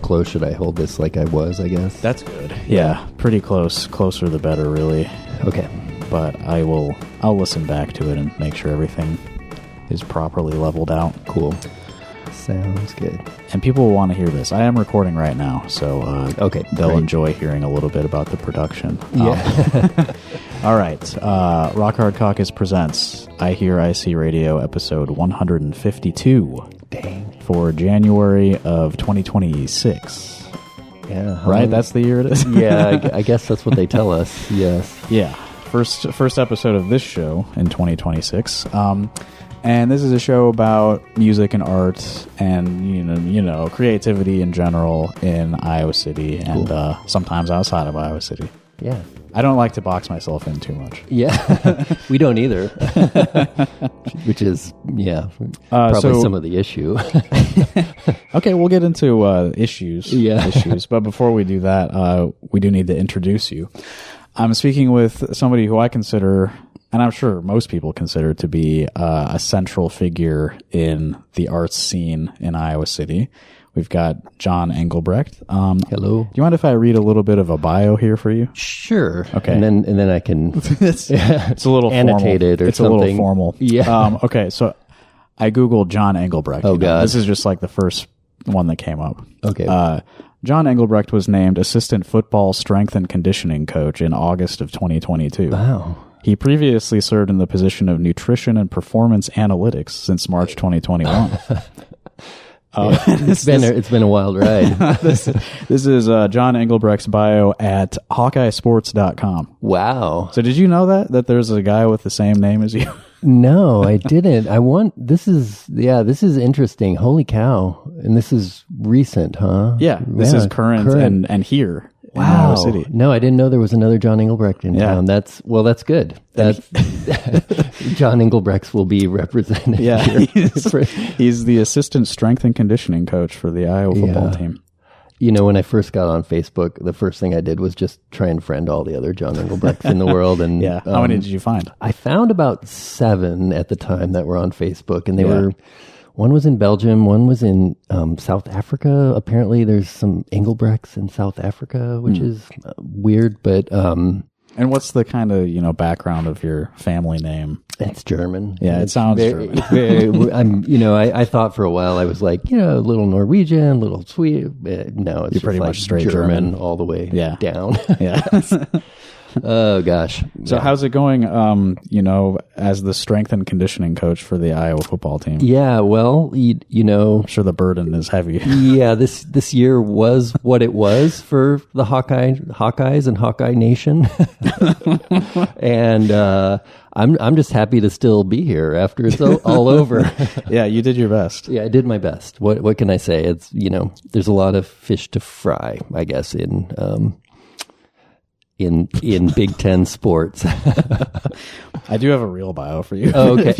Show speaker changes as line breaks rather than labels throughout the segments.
close should I hold this like I was, I guess?
That's good. Yeah, pretty close. Closer the better, really.
Okay.
But I'll listen back to it and make sure everything is properly leveled out.
Cool. Sounds good.
And people will want to hear this. I am recording right now, so
okay,
they'll
great.
Enjoy hearing a little bit about the production.
Yeah.
All right. Rock Hard Caucus presents iHearIC Radio episode 152.
Dang.
For January of 2026.
Yeah.
Right? That's the year it is?
Yeah, I guess that's what they tell us. Yes.
Yeah. First episode of this show in 2026. And this is a show about music and art and, you know, creativity in general in Iowa City and sometimes outside of Iowa City.
Yeah.
I don't like to box myself in too much.
Yeah. We don't either. Which is, probably some of the issue.
Okay, we'll get into issues.
Yeah.
But before we do that, we do need to introduce you. I'm speaking with somebody who I consider, and I'm sure most people consider, to be a central figure in the arts scene in Iowa City. We've got John Engelbrecht.
Hello.
Do you mind if I read a little bit of a bio here for you?
Sure.
Okay.
And then I can
it's a little
annotate
formal.
It or
it's
something.
A little formal.
Yeah.
Okay, so I Googled John Engelbrecht.
Oh, God.
This is just like the first one that came up.
Okay.
John Engelbrecht was named assistant football strength and conditioning coach in August of 2022.
Wow.
He previously served in the position of nutrition and performance analytics since March 2021.
It's been a wild ride.
This is John Engelbrecht's bio at HawkeyeSports.com.
Wow.
So did you know that there's a guy with the same name as you?
No, I didn't. This is interesting. Holy cow. And this is recent, huh?
Yeah, this is current. And here in Iowa City.
No, I didn't know there was another John Engelbrecht in town. That's good. John Engelbrecht will be represented.
Yeah,
here.
he's the assistant strength and conditioning coach for the Iowa football team.
You know, when I first got on Facebook, the first thing I did was just try and friend all the other John Engelbrechts in the world. And
yeah, how many did you find?
I found about 7 at the time that were on Facebook, and they were. One was in Belgium, one was in South Africa. Apparently, there's some Engelbrechts in South Africa, which is weird, but.
And what's the kind of background of your family name?
It's German.
Yeah, it sounds German.
I thought for a while I was like, a little Norwegian, a little Swede. No, it's
You're pretty much straight German
all the way down.
Yeah.
Oh gosh.
So how's it going? As the strength and conditioning coach for the Iowa football team.
Yeah. Well, I'm
sure the burden is heavy.
Yeah. This year was what it was for the Hawkeyes and Hawkeye Nation, and I'm just happy to still be here after it's all over.
Yeah, you did your best.
Yeah, I did my best. What can I say? It's there's a lot of fish to fry, I guess, in Big Ten sports.
I do have a real bio for you.
Oh, okay.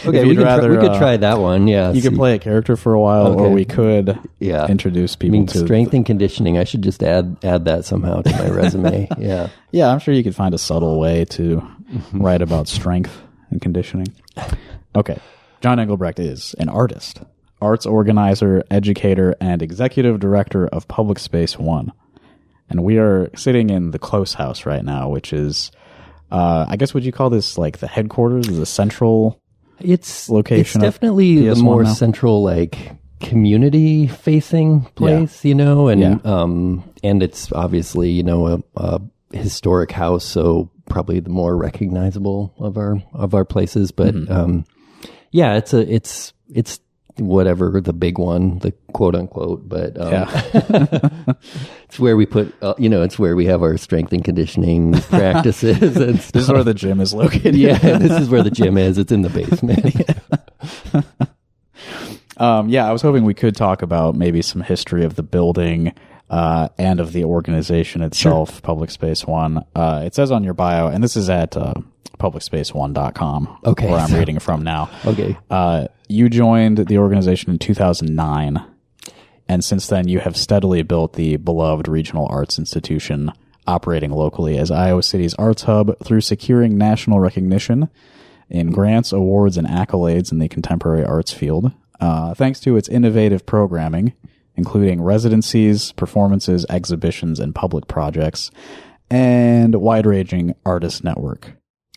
We could try that one. Yeah,
you could play a character for a while, or we could introduce people to
strength and conditioning. I should just add that somehow to my resume.
Yeah, I'm sure you could find a subtle way to write about strength and conditioning. Okay, John Engelbrecht is an artist, arts organizer, educator, and executive director of Public Space One. And we are sitting in the Close House right now, which is, I guess, would you call this like the headquarters, the central location?
It's definitely the more central, like, community-facing place, and it's obviously, a historic house, so probably the more recognizable of our places. But it's whatever the big one, the quote unquote, but it's where we put it's where we have our strength and conditioning practices and stuff.
This is where the gym is located.
Yeah, this is where the gym is. It's in the basement.
I was hoping we could talk about maybe some history of the building and of the organization itself. Sure. Public Space One. It says on your bio, and this is at publicspace1.com, where I'm reading from now.
Okay.
You joined the organization in 2009, and since then you have steadily built the beloved regional arts institution operating locally as Iowa City's arts hub through securing national recognition in grants, awards, and accolades in the contemporary arts field, thanks to its innovative programming, including residencies, performances, exhibitions, and public projects, and wide-ranging artist network.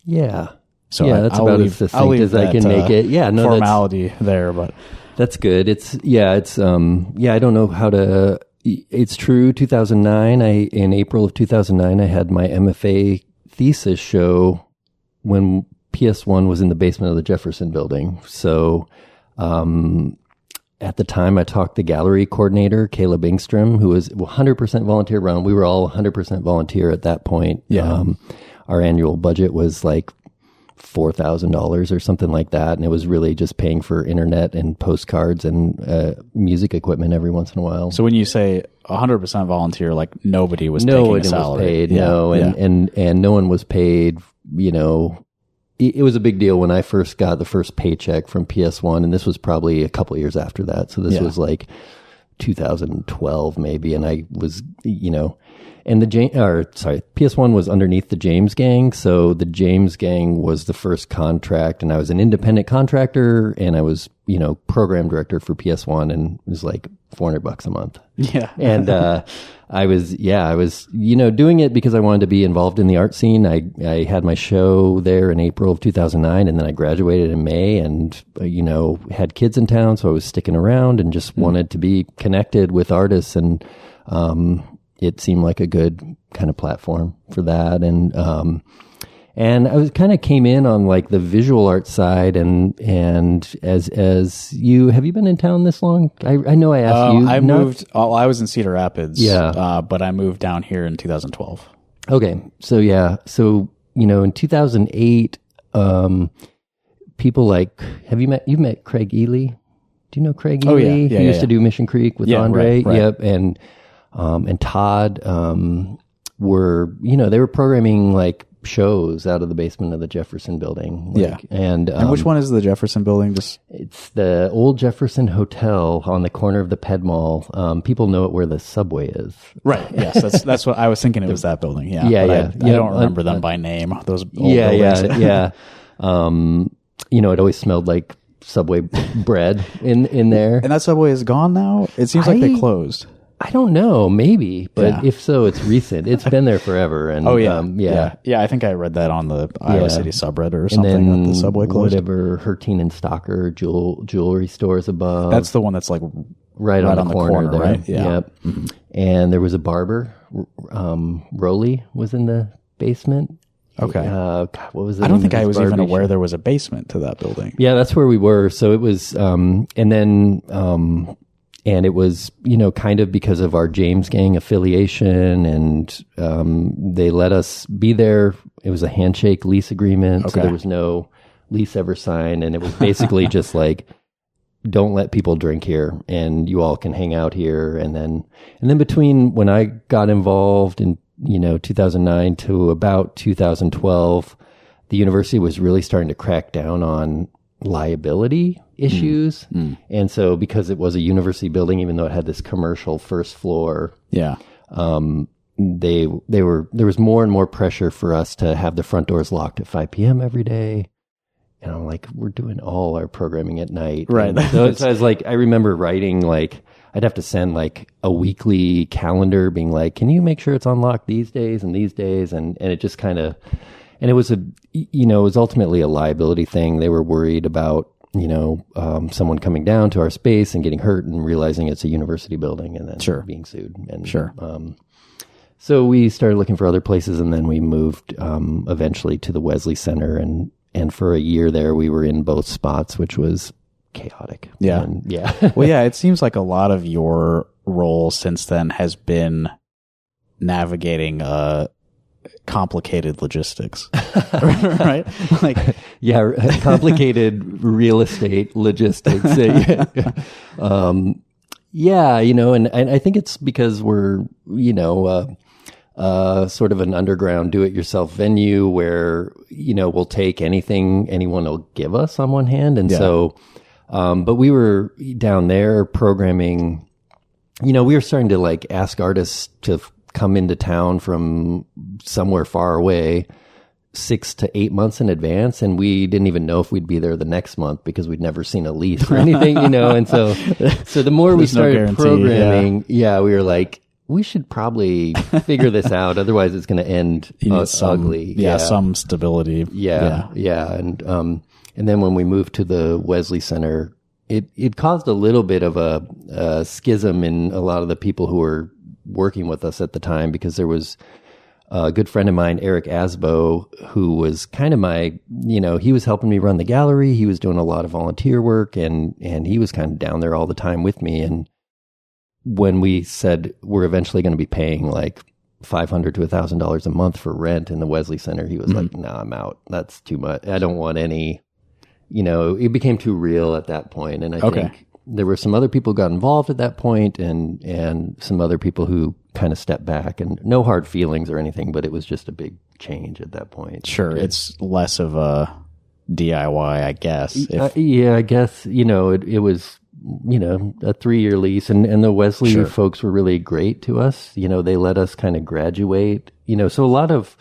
Yeah.
So
yeah, that's about as succinct as I can make it. Yeah, no,
formality there, but
that's good. It's I don't know how to. It's true. 2009. In April of 2009, I had my MFA thesis show when PS1 was in the basement of the Jefferson Building. So, at the time, I talked the gallery coordinator, Caleb Engstrom, who was 100% volunteer run. We were all 100% volunteer at that point.
Yeah.
Our annual budget was like $4,000 or something like that. And it was really just paying for internet and postcards and music equipment every once in a while.
So when you say 100% volunteer, like nobody was taking a salary.
Was paid, and no one was paid, It was a big deal when I first got the first paycheck from PS1, and this was probably a couple of years after that. So this was like 2012 maybe, and I was, and PS1 was underneath the James Gang. So the James Gang was the first contract, and I was an independent contractor, and I was, program director for PS1, and it was like $400 a month.
Yeah.
And, I was, doing it because I wanted to be involved in the art scene. I had my show there in April of 2009, and then I graduated in May and, had kids in town. So I was sticking around and just wanted to be connected with artists. And, it seemed like a good kind of platform for that. And I was kind of came in on like the visual art side, and as you have you been in town this long? I know I asked you.
I moved. I was in Cedar Rapids.
Yeah,
but I moved down here in 2012.
Okay, so in 2008, people like you've met Craig Ely? Do you know Craig Ely?
Oh yeah,
he used to do Mission Creek with Andre.
Right.
Yep, and Todd were they were programming like shows out of the basement of the Jefferson Building. And
which one is the Jefferson Building?
It's the old Jefferson Hotel on the corner of the Ped Mall. People know it where the subway is.
Right. Yes, that's what I was thinking. It was that building. Yeah.
Yeah.
I don't remember them by name. Those old buildings.
Yeah. It always smelled like Subway bread in there.
And that Subway is gone now. It seems like they closed.
I don't know, maybe, but if so, it's recent. It's been there forever. And
yeah. I think I read that on the Iowa City subreddit or something. That the Subway closed.
Whatever, Hertine and Stocker jewelry stores above.
That's the one that's like
right on the corner there.
Right? Yeah.
Yep. Mm-hmm. And there was a barber. Rowley was in the basement.
Okay.
What was it?
I don't think I was even aware there was a basement to that building.
Yeah, that's where we were. So it was, and it was, kind of because of our James Gang affiliation, and they let us be there. It was a handshake lease agreement, so there was no lease ever signed, and it was basically just like, don't let people drink here, and you all can hang out here. And then between when I got involved in 2009 to about 2012, the university was really starting to crack down on liability issues. And so because it was a university building, even though it had this commercial first floor, there was more and more pressure for us to have the front doors locked at 5 p.m. every day. And I'm like, we're doing all our programming at night.
Right.
So I was like, I remember writing like, I'd have to send like a weekly calendar being like, can you make sure it's unlocked these days and these days? And it just kind of, and it was it was ultimately a liability thing. They were worried about, someone coming down to our space and getting hurt and realizing it's a university building and then being sued. And so we started looking for other places, and then we moved eventually to the Wesley Center, and for a year there we were in both spots, which was chaotic.
Yeah. Well, yeah, it seems like a lot of your role since then has been navigating complicated logistics, right? Like,
complicated real estate logistics. And I think it's because we're, sort of an underground do-it-yourself venue where, we'll take anything anyone will give us on one hand. And so, but we were down there programming, we were starting to like ask artists to come into town from somewhere far away 6 to 8 months in advance, and we didn't even know if we'd be there the next month because we'd never seen a lease or anything, and so the more we started programming, we were like, we should probably figure this out, otherwise it's going to end ugly.
Some stability.
And then when we moved to the Wesley Center, it caused a little bit of a schism in a lot of the people who were working with us at the time, because there was a good friend of mine, Eric Asbo, who was kind of my, he was helping me run the gallery. He was doing a lot of volunteer work, and he was kind of down there all the time with me. And when we said we're eventually going to be paying like $500 to $1,000 a month for rent in the Wesley Center, he was like, "No, I'm out. That's too much. I don't want any." It became too real at that point. And I think there were some other people who got involved at that point, and some other people who kind of stepped back, and no hard feelings or anything, but it was just a big change at that point.
Sure. It's less of a DIY, I guess.
I guess, it was, a 3-year lease, and the Wesley folks were really great to us. They let us kind of graduate, so a lot of,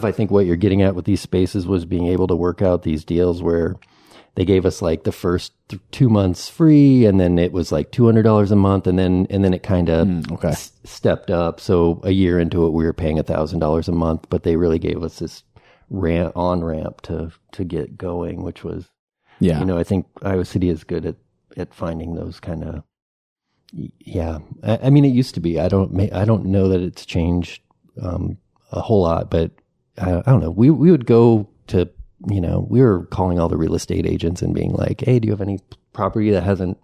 I think what you're getting at with these spaces was being able to work out these deals where they gave us like the first 2 months free, and then it was like $200 a month, and then it kind of stepped up. So a year into it, we were paying $1,000 a month, but they really gave us this on-ramp to get going, which was, I think Iowa City is good at finding those kind of, I mean, it used to be. I don't know that it's changed a whole lot, but I don't know. We would go to, we were calling all the real estate agents and being like, "Hey, do you have any property that hasn't,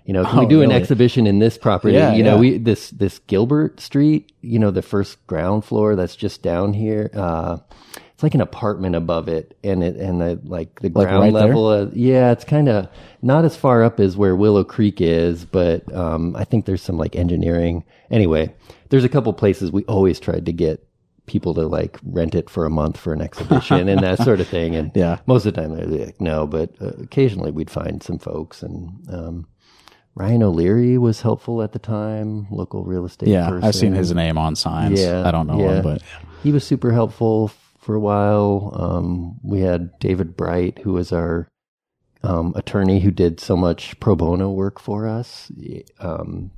can we do an exhibition in this property?" We this Gilbert Street, the first ground floor that's just down here. It's like an apartment above it, and the ground
right
level. It's kind of not as far up as where Willow Creek is, but I think there's some like engineering. Anyway, there's a couple places we always tried to get people to like rent it for a month for an exhibition and that sort of thing. And most of the time they're like, no, but occasionally we'd find some folks. And Ryan O'Leary was helpful at the time, local real estate person.
I've seen his name on signs. I don't know him, but
he was super helpful for a while. We had David Bright, who was our attorney, who did so much pro bono work for us. And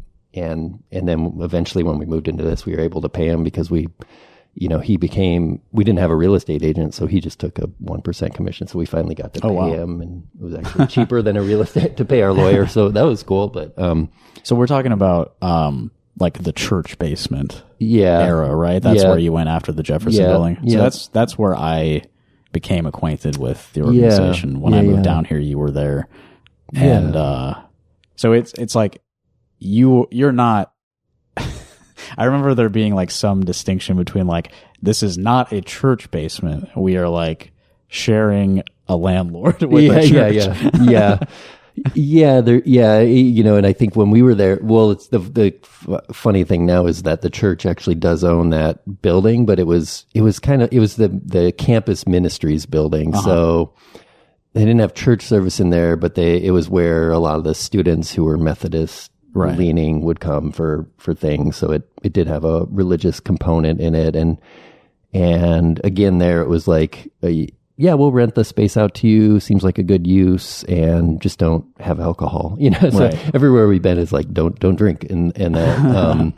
then eventually when we moved into this, we were able to pay him because we didn't have a real estate agent, so he just took a 1% commission. So we finally got to pay him, and it was actually cheaper than a real estate to pay our lawyer. So that was cool. But
so we're talking about like the church basement era, right? That's where you went after the Jefferson building. So that's where I became acquainted with the organization. When I moved down here, you were there. And so it's like you're not I remember there being like some distinction between like, this is not a church basement. We are like sharing a landlord with a church. And I think when we were there, well, it's the funny thing now is that the church actually does own that building, but it was the campus ministries building. So they didn't have church service in there, but it was where a lot of the students who were Methodist leaning would come for things. So it did have a religious component in it. And again, there it was like, we'll rent the space out to you. Seems like a good use, and just don't have alcohol. So everywhere we've been is like, don't drink in that.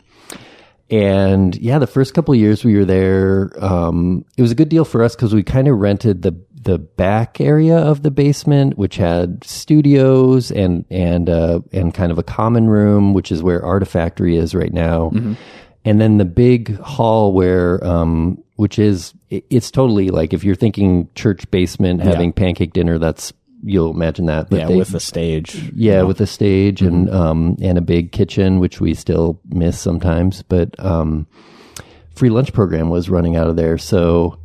And the first couple of years we were there, it was a good deal for us because we kind of rented the back area of the basement, which had studios and kind of a common room, which is where Artifactory is right now. Mm-hmm. And then the big hall where, it's totally like, if you're thinking church basement, having pancake dinner, you'll imagine that. But with the stage.
With the stage and a big kitchen, which we still miss sometimes. But free lunch program was running out of there. So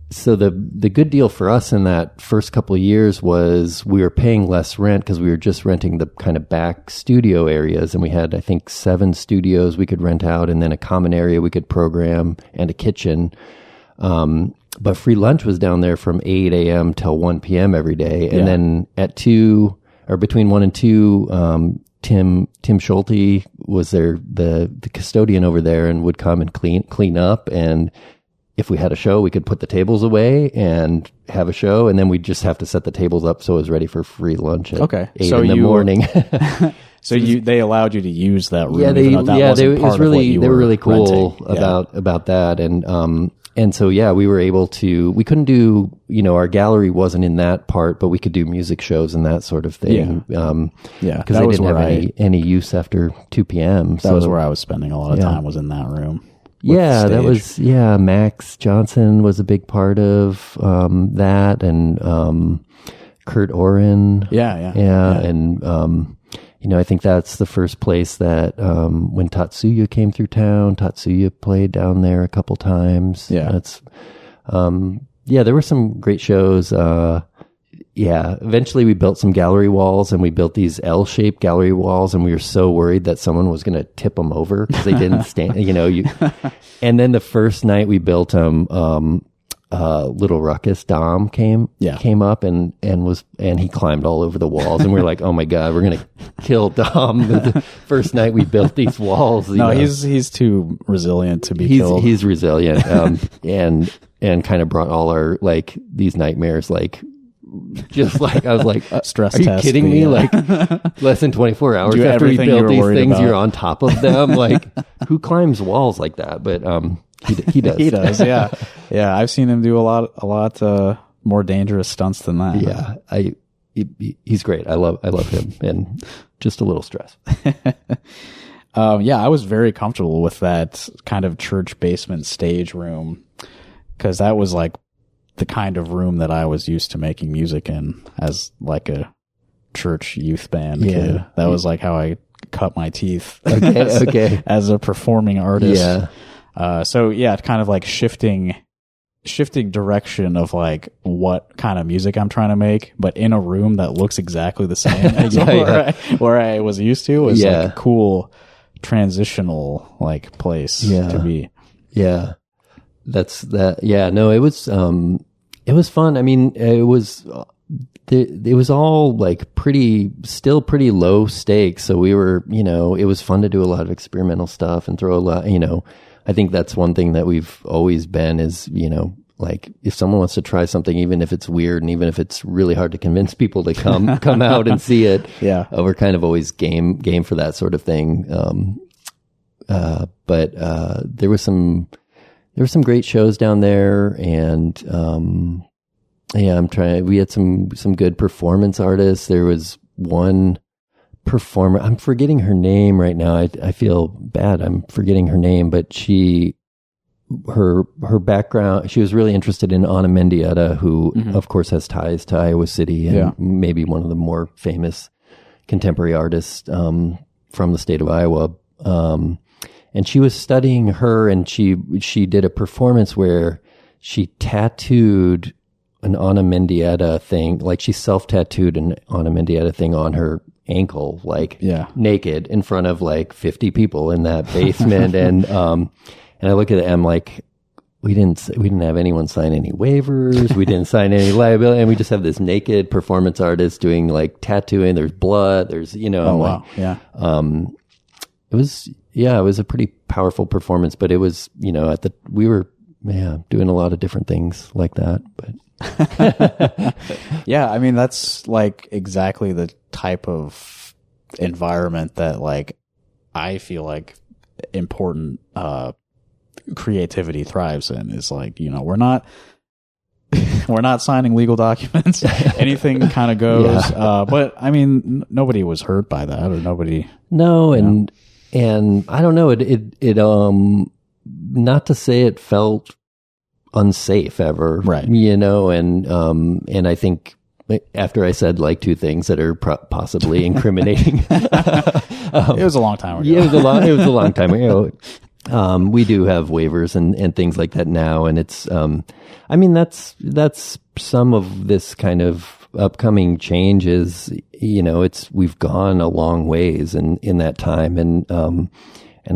the good deal for us in that first couple of years was we were paying less rent because we were just renting the kind of back studio areas. And we had, I think, 7 studios we could rent out, and then a common area we could program, and a kitchen. But free lunch was down there from 8 a.m. till 1 p.m. every day. And then at 2 or between 1 and 2, Tim Schulte was there, the custodian over there, and would come and clean up. And if we had a show, we could put the tables away and have a show, and then we'd just have to set the tables up so it was ready for free lunch at 8 in the morning.
So they allowed you to use that room.
They were really cool about that, and so we were able to. We couldn't do, our gallery wasn't in that part, but we could do music shows and that sort of thing. Because they didn't have any use after 2 p.m.
That was where I was spending a lot of time, was in that room.
That was Max Johnson was a big part of that, and Kurt Oren. And I think that's the first place that when Tatsuya came through town, Tatsuya played down there a couple times. That's there were some great shows. Eventually we built some gallery walls, and we built these L-shaped gallery walls, and we were so worried that someone was going to tip them over because they didn't stand, and then the first night we built them, Little Ruckus Dom came up and he climbed all over the walls, and we were like, oh my God, we're going to kill Dom. The first night we built these walls.
He's too resilient to be killed.
He's resilient. And kind of brought all our, these nightmares, just I was like,
stress
are you
test
kidding me? Less than 24 hours after we built these things, you're on top of them. Who climbs walls like that? But he does.
He does, yeah. Yeah, I've seen him do a lot more dangerous stunts than that.
Yeah, he's great. I love him, and just a little stress.
I was very comfortable with that kind of church basement stage room, because that was the kind of room that I was used to making music in as a church youth band kid. That was how I cut my teeth as a performing artist. Kind of shifting direction of what kind of music I'm trying to make, but in a room that looks exactly the same as where I was used to. Was a cool transitional place to be.
Yeah. That's that. Yeah, no, it was fun. I mean, it was all pretty low stakes. So we were, it was fun to do a lot of experimental stuff and throw a lot, I think that's one thing that we've always been is, if someone wants to try something, even if it's weird and even if it's really hard to convince people to come out and see it, we're kind of always game for that sort of thing. But there were some great shows down there, and we had some good performance artists. There was one performer, I'm forgetting her name right now. I feel bad, I'm forgetting her name, but her background, she was really interested in Ana Mendieta, who of course has ties to Iowa City and maybe one of the more famous contemporary artists from the state of Iowa. And she was studying her, and she did a performance where she tattooed an Ana Mendieta thing, she self-tattooed an Ana Mendieta thing on her ankle, naked in front of 50 people in that basement. and I look at it, and I'm like, we didn't have anyone sign any waivers, we didn't sign any liability, and we just have this naked performance artist doing tattooing. There's blood, there's
wow.
It was a pretty powerful performance, but it was, we were doing a lot of different things like that. But
I mean, that's exactly the type of environment that I feel important creativity thrives in. Is we're not signing legal documents. Anything kind of goes. But I mean, nobody was hurt by that, or nobody.
No, and I don't know, it not to say it felt unsafe ever,
right?
And I think after I said two things that are possibly incriminating,
it was a long time ago.
Yeah, it was a long time ago. We do have waivers and things like that now, and it's I mean, that's some of this kind of upcoming change is, we've gone a long ways in that time, and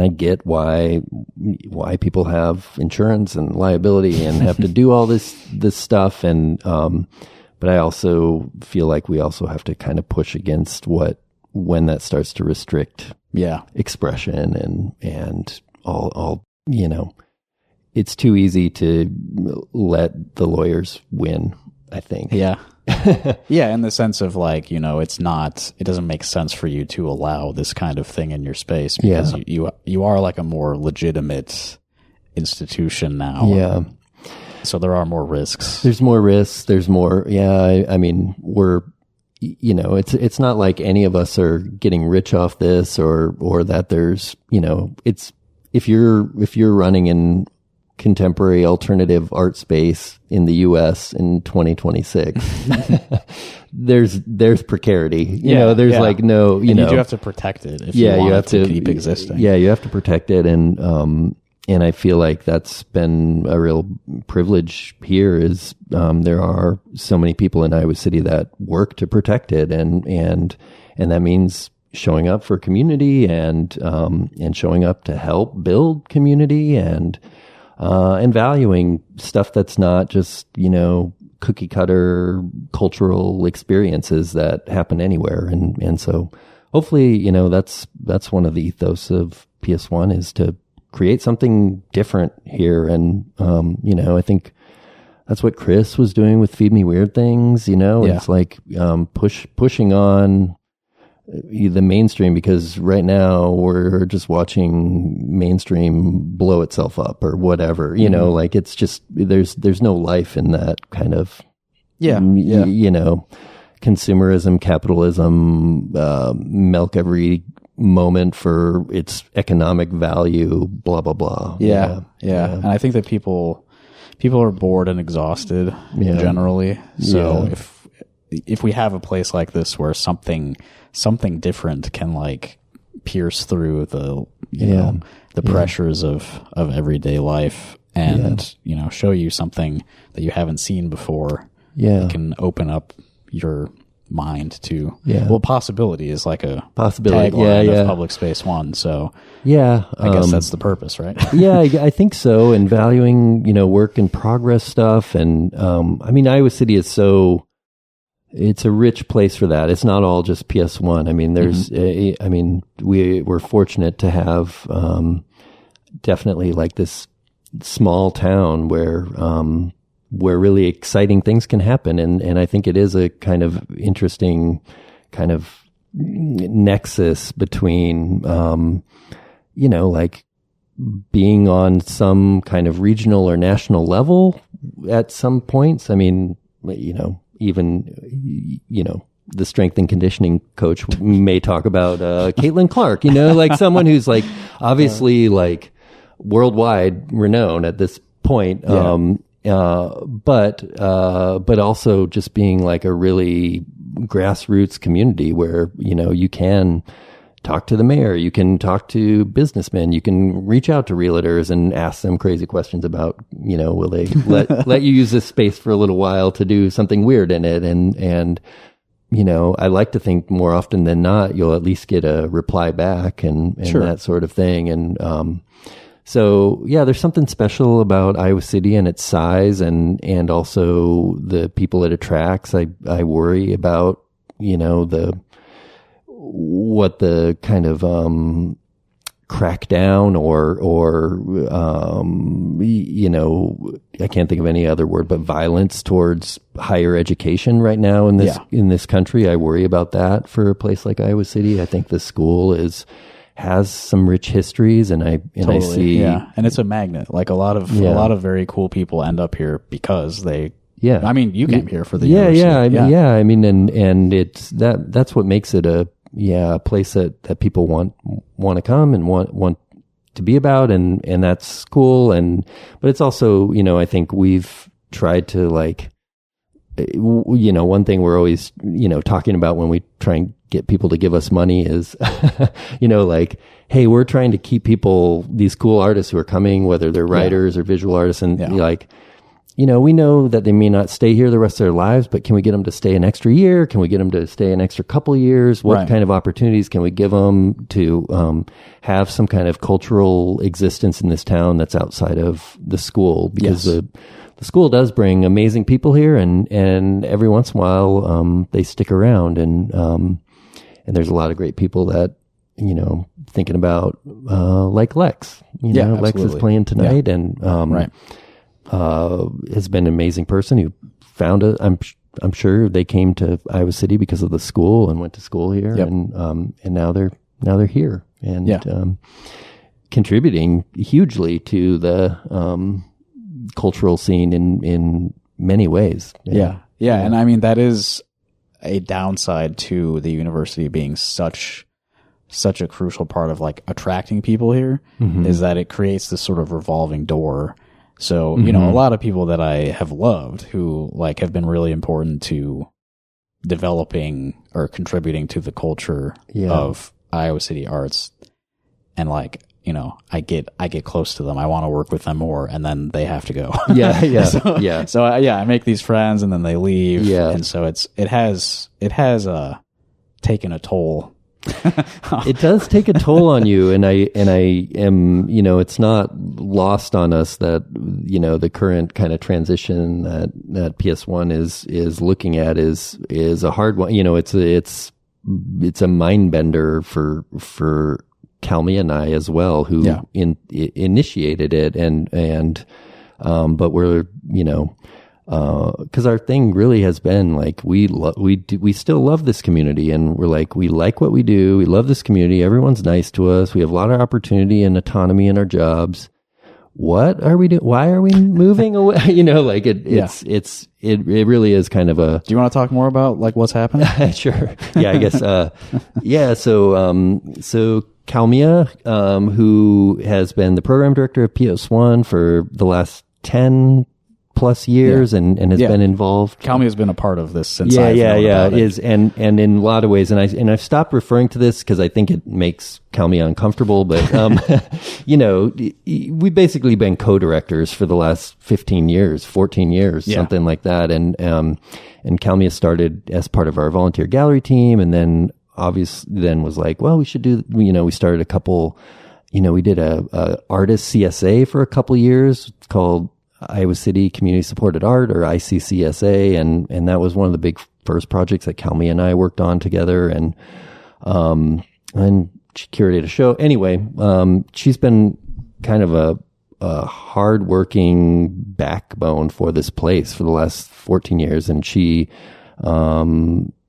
I get why people have insurance and liability and have to do all this stuff, and but I also feel like we also have to kind of push against when that starts to restrict expression and all it's too easy to let the lawyers win, I think.
Yeah. Yeah, in the sense of like, it doesn't make sense for you to allow this kind of thing in your space because you are like a more legitimate institution now.
Yeah.
So there are more risks.
There's more risks. There's more. Yeah. I mean, we're, it's not like any of us are getting rich off this or that there's, it's, if you're running in contemporary alternative art space in the US in 2026, there's precarity. There's like no,
you do have to protect it if you want it to keep existing.
Yeah, you have to protect it. And I feel like that's been a real privilege here is there are so many people in Iowa City that work to protect it and that means showing up for community and showing up to help build community and valuing stuff that's not just, cookie cutter cultural experiences that happen anywhere. And so hopefully, that's one of the ethos of PS1 is to create something different here. And, I think that's what Chris was doing with Feed Me Weird Things, it's like, pushing on the mainstream because right now we're just watching mainstream blow itself up or whatever, like it's just, there's no life in that kind of, consumerism, capitalism, milk every moment for its economic value, blah, blah, blah.
Yeah. And I think that people are bored and exhausted generally. So if we have a place like this where something different can like pierce through the pressures of everyday life and show you something that you haven't seen before, it can open up your mind to possibility is like a
possibility
tagline of Public Space One. So I guess that's the purpose, right?
I think so. And valuing work in progress stuff. And Iowa City is it's a rich place for that. It's not all just PS1. I mean, there's, we're fortunate to have, definitely like this small town where really exciting things can happen. And I think it is a kind of interesting kind of nexus between, like being on some kind of regional or national level at some points. I mean, even, the strength and conditioning coach may talk about Caitlin Clark, like someone who's like obviously like worldwide renowned at this point. But also just being like a really grassroots community where, you can talk to the mayor, you can talk to businessmen, you can reach out to realtors and ask them crazy questions about, will they let you use this space for a little while to do something weird in it? And, I like to think more often than not, you'll at least get a reply back and that sort of thing. And, so there's something special about Iowa City and its size and also the people it attracts. I worry about, what the kind of, crackdown or I can't think of any other word, but violence towards higher education right now in this country. I worry about that for a place like Iowa City. I think the school has some rich histories and I see.
Yeah. And it's a magnet. Like a lot of very cool people end up here because they, I mean, you came here for the university.
I mean, and it's that's what makes it a place that people want to come and want to be about. And that's cool. But it's also, I think we've tried to like, one thing we're always, talking about when we try and get people to give us money is, like, hey, we're trying to keep people, these cool artists who are coming, whether they're writers or visual artists, and like, we know that they may not stay here the rest of their lives, but can we get them to stay an extra year? Can we get them to stay an extra couple years? What kind of opportunities can we give them to have some kind of cultural existence in this town that's outside of the school? Because the school does bring amazing people here, and every once in a while they stick around, and there's a lot of great people that thinking about, like Lex, Lex is playing tonight and,
right.
Has been an amazing person who found I'm sure they came to Iowa City because of the school and went to school here, and now they're here and contributing hugely to the cultural scene in many ways.
Yeah, and I mean that is a downside to the university being such a crucial part of like attracting people here, is that it creates this sort of revolving door. So, a lot of people that I have loved who like have been really important to developing or contributing to the culture of Iowa City arts. And like, I get close to them. I want to work with them more, and then they have to go. So I make these friends and then they leave. Yeah. And so it has taken a toll.
It does take a toll on you, and I am, it's not lost on us that, the current kind of transition that PS1 is looking at is a hard one. It's a mind bender for Calmy and I as well, who initiated it, and but we're, because our thing really has been like we still love this community, and we're like, we like what we do, we love this community, everyone's nice to us, we have a lot of opportunity and autonomy in our jobs. What are we doing? Why are we moving away? It really is kind of a.
Do you want to talk more about like what's happening?
Sure. Yeah, I guess. So Kalmia, who has been the program director of PS1 for the last 10 plus years and has been involved.
Kalmia has been a part of this since I've known about it.
Is and in a lot of ways, and I've stopped referring to this because I think it makes Kalmia uncomfortable, but we've basically been co-directors for the last 15 years, 14 years, something like that, and Kalmia started as part of our volunteer gallery team, and then obviously was like, well, we should do, we started a couple, we did a artist CSA for a couple years. It's called Iowa City Community Supported Art, or ICCSA, and that was one of the big first projects that Kalmia and I worked on together, and she curated a show. Anyway, she's been kind of a hard-working backbone for this place for the last 14 years, and she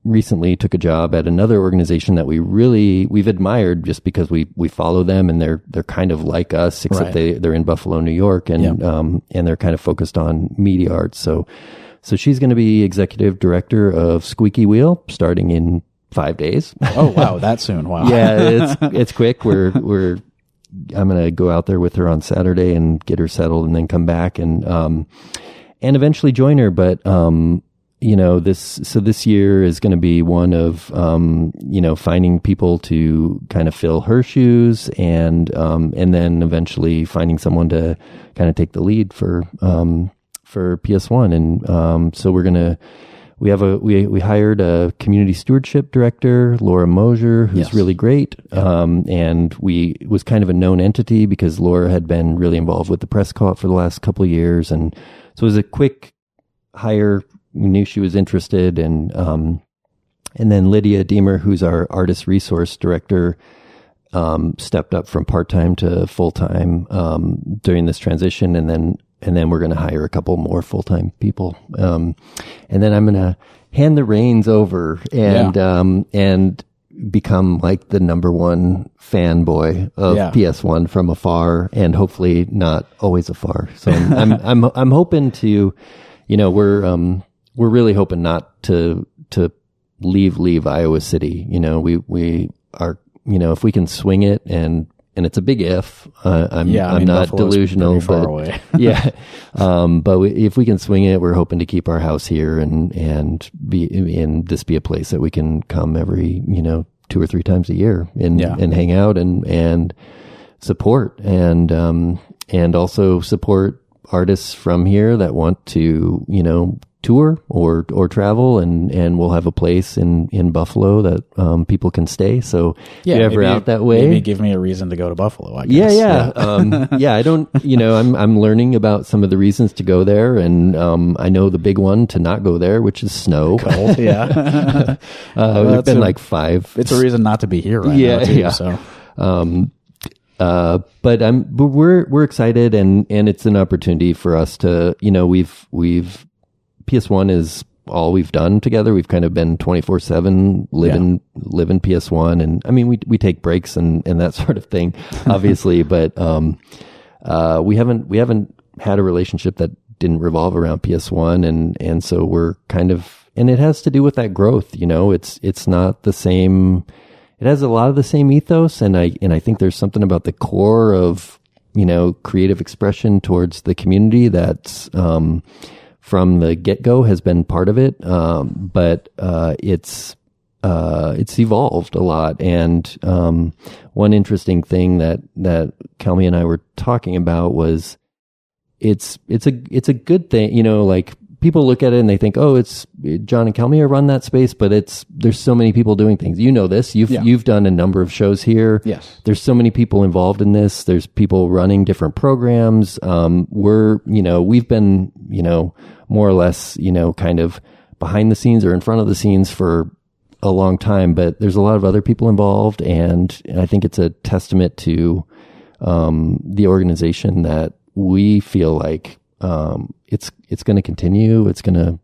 recently took a job at another organization that we've admired just because we follow them, and they're kind of like us, except they're in Buffalo, New York, and they're kind of focused on media arts. So she's going to be executive director of Squeaky Wheel starting in 5 days.
Oh wow, that soon! Wow.
Yeah, it's quick. I'm going to go out there with her on Saturday and get her settled, and then come back and eventually join her. But this year is going to be one of, finding people to kind of fill her shoes, and then eventually finding someone to kind of take the lead for PS1. And, so we hired a community stewardship director, Laura Mosier, who's really great. And it was kind of a known entity because Laura had been really involved with the press co-op for the last couple of years. And so it was a quick hire. We knew she was interested, and then Lydia Deemer, who's our artist resource director, stepped up from part-time to full-time during this transition, and then we're going to hire a couple more full-time people, and then I'm going to hand the reins over and become like the number one fanboy of PS1 from afar, and hopefully not always afar. So I'm hoping to, we're really hoping not to leave Iowa City. We are, if we can swing it, and it's a big if. I'm not Buffalo's delusional,
far away.
But if we can swing it, we're hoping to keep our house here and this be a place that we can come every 2 or 3 times a year and hang out and support and also support artists from here that want to tour or travel, and we'll have a place in Buffalo that people can stay. So if you're ever out that way,
maybe give me a reason to go to Buffalo, I guess.
Yeah. I don't, I'm learning about some of the reasons to go there, and I know the big one to not go there, which is snow.
Cold, yeah.
There's been like 5.
It's a reason not to be here right now, too.
Yeah.
So.
But we're excited, and it's an opportunity for us to, we've PS1 is all we've done together. We've kind of been 24/7 living PS1, and I mean we take breaks and that sort of thing, obviously, but we haven't had a relationship that didn't revolve around PS1, and so we're kind of, and it has to do with that growth. It's not the same. It has a lot of the same ethos, and I think there's something about the core of creative expression towards the community that's from the get-go has been part of it, but it's evolved a lot. And one interesting thing that Kelmy and I were talking about was it's a good thing, like. People look at it and they think, oh, it's John and Kelmy run that space, but there's so many people doing things. This. You've done a number of shows here.
Yes.
There's so many people involved in this. There's people running different programs. We've been, more or less, kind of behind the scenes or in front of the scenes for a long time, but there's a lot of other people involved, and I think it's a testament to the organization that we feel like it's going to continue. It's going to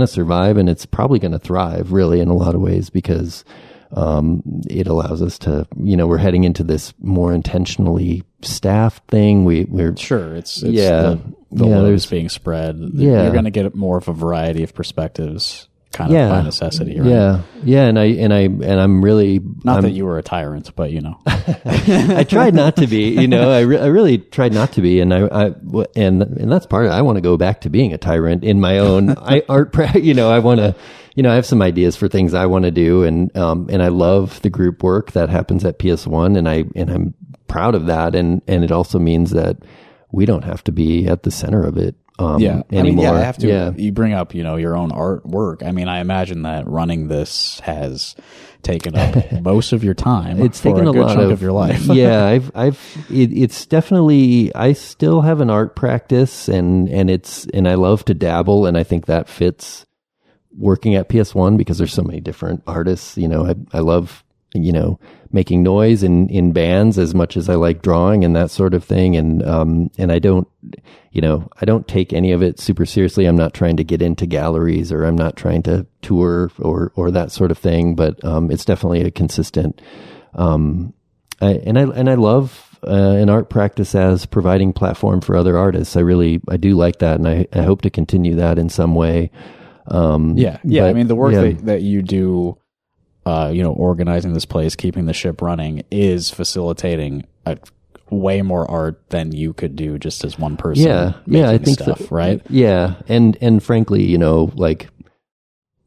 survive, and it's probably going to thrive, really, in a lot of ways, because it allows us to, we're heading into this more intentionally staffed thing. We're
sure it's the load is being spread.
Yeah,
you're going to get more of a variety of perspectives. Kind of by necessity, right?
Yeah, and I'm really
not that you were a tyrant, but
I tried not to be. I really tried not to be, and and that's part of it. I want to go back to being a tyrant in my own art practice. I want to. I have some ideas for things I want to do, and I love the group work that happens at PS1, and I'm proud of that, and it also means that we don't have to be at the center of it. Anymore.
I have to. Yeah. You bring up, your own artwork. I mean, I imagine that running this has taken up most of your time.
It's taken a
good
lot
chunk of your life.
Yeah, it's definitely. I still have an art practice, and I love to dabble, and I think that fits working at PS1 because there's so many different artists. I love making noise in bands as much as I like drawing and that sort of thing. And I don't take any of it super seriously. I'm not trying to get into galleries, or I'm not trying to tour or that sort of thing, but it's definitely a consistent, I love an art practice as providing platform for other artists. I do like that. And I hope to continue that in some way.
I mean, the work that you do, organizing this place, keeping the ship running, is facilitating way more art than you could do just as one person.
I think
stuff,
so.
Right?
Yeah, and frankly, like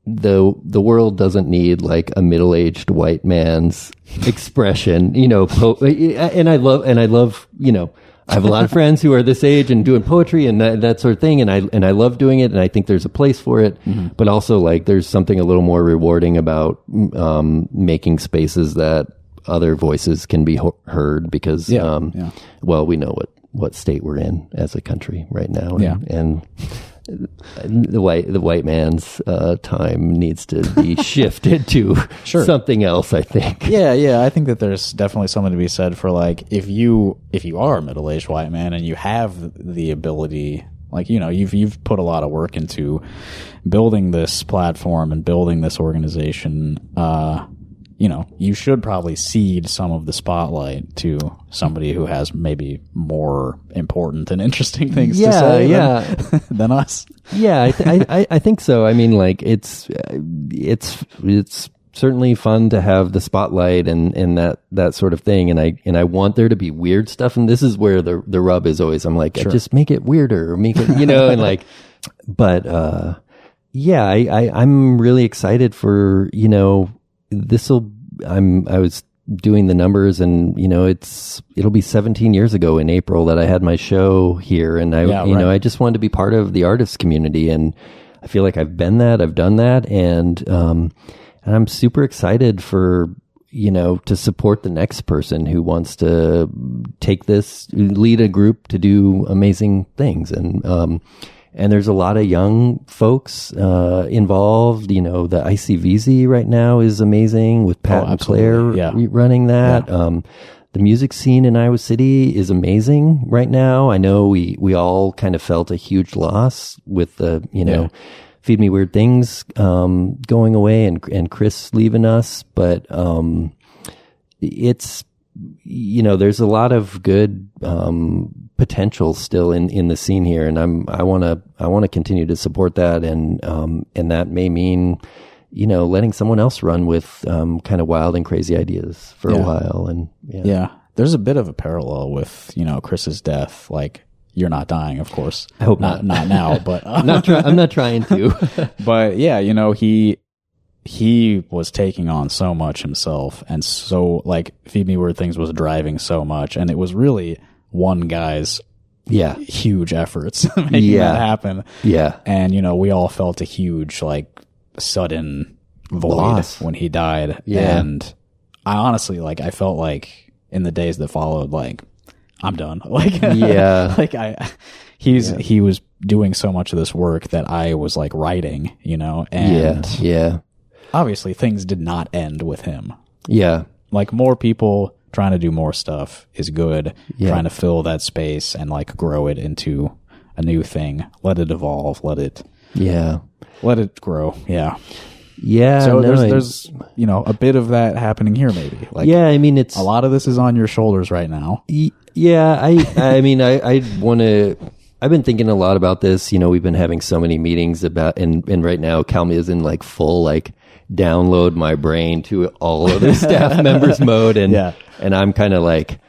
the world doesn't need like a middle-aged white man's expression, and I love, I have a lot of friends who are this age and doing poetry and that sort of thing, and I love doing it, and I think there's a place for it. Mm-hmm. But also, like, there's something a little more rewarding about making spaces that other voices can be heard, because well, we know what state we're in as a country right now, and the white man's time needs to be shifted to something else, I think.
I think that there's definitely something to be said for, like, if you are a middle-aged white man and you have the ability, like, you've put a lot of work into building this platform and building this organization, you should probably cede some of the spotlight to somebody who has maybe more important and interesting things to say than us.
Yeah, I think so. I mean, like, it's certainly fun to have the spotlight and that sort of thing. And I want there to be weird stuff. And this is where the rub is always. I'm like, just make it weirder, or make it, and like, but I'm really excited for, I was doing the numbers, and it'll be 17 years ago in April that I had my show here, and I just wanted to be part of the artist community, and I feel like I've been that, I've done that, and I'm super excited for, to support the next person who wants to take this, lead a group to do amazing things. And there's a lot of young folks involved. The ICVZ right now is amazing with Pat and Claire running that. Yeah. The music scene in Iowa City is amazing right now. I know we all kind of felt a huge loss with the, Feed Me Weird Things going away and Chris leaving us. But it's, there's a lot of good potential still in the scene here, and I want to continue to support that, and that may mean letting someone else run with kind of wild and crazy ideas for a while. And
there's a bit of a parallel with Chris's death. Like, you're not dying, of course.
I hope not
now, but
I'm not trying to.
But yeah, he was taking on so much himself, and so like Feed Me Weird Things was driving so much, and it was really one guy's huge efforts making that happen. Yeah. And we all felt a huge like sudden void loss when he died. Yeah. And I honestly I felt like in the days that followed, like, I'm done. Like, like he was doing so much of this work that I was like writing, and obviously things did not end with him. Yeah. Like, more people trying to do more stuff is good. Trying to fill that space and like grow it into a new thing. Let it evolve. Let it grow. Yeah. Yeah. So there's a bit of that happening here, maybe. Like,
I mean, it's
a lot of this is on your shoulders right now.
Yeah. I mean, I want to. I've been thinking a lot about this. We've been having so many meetings about, and right now Calmy is in like full like download my brain to all other staff members mode, and I'm kind of like,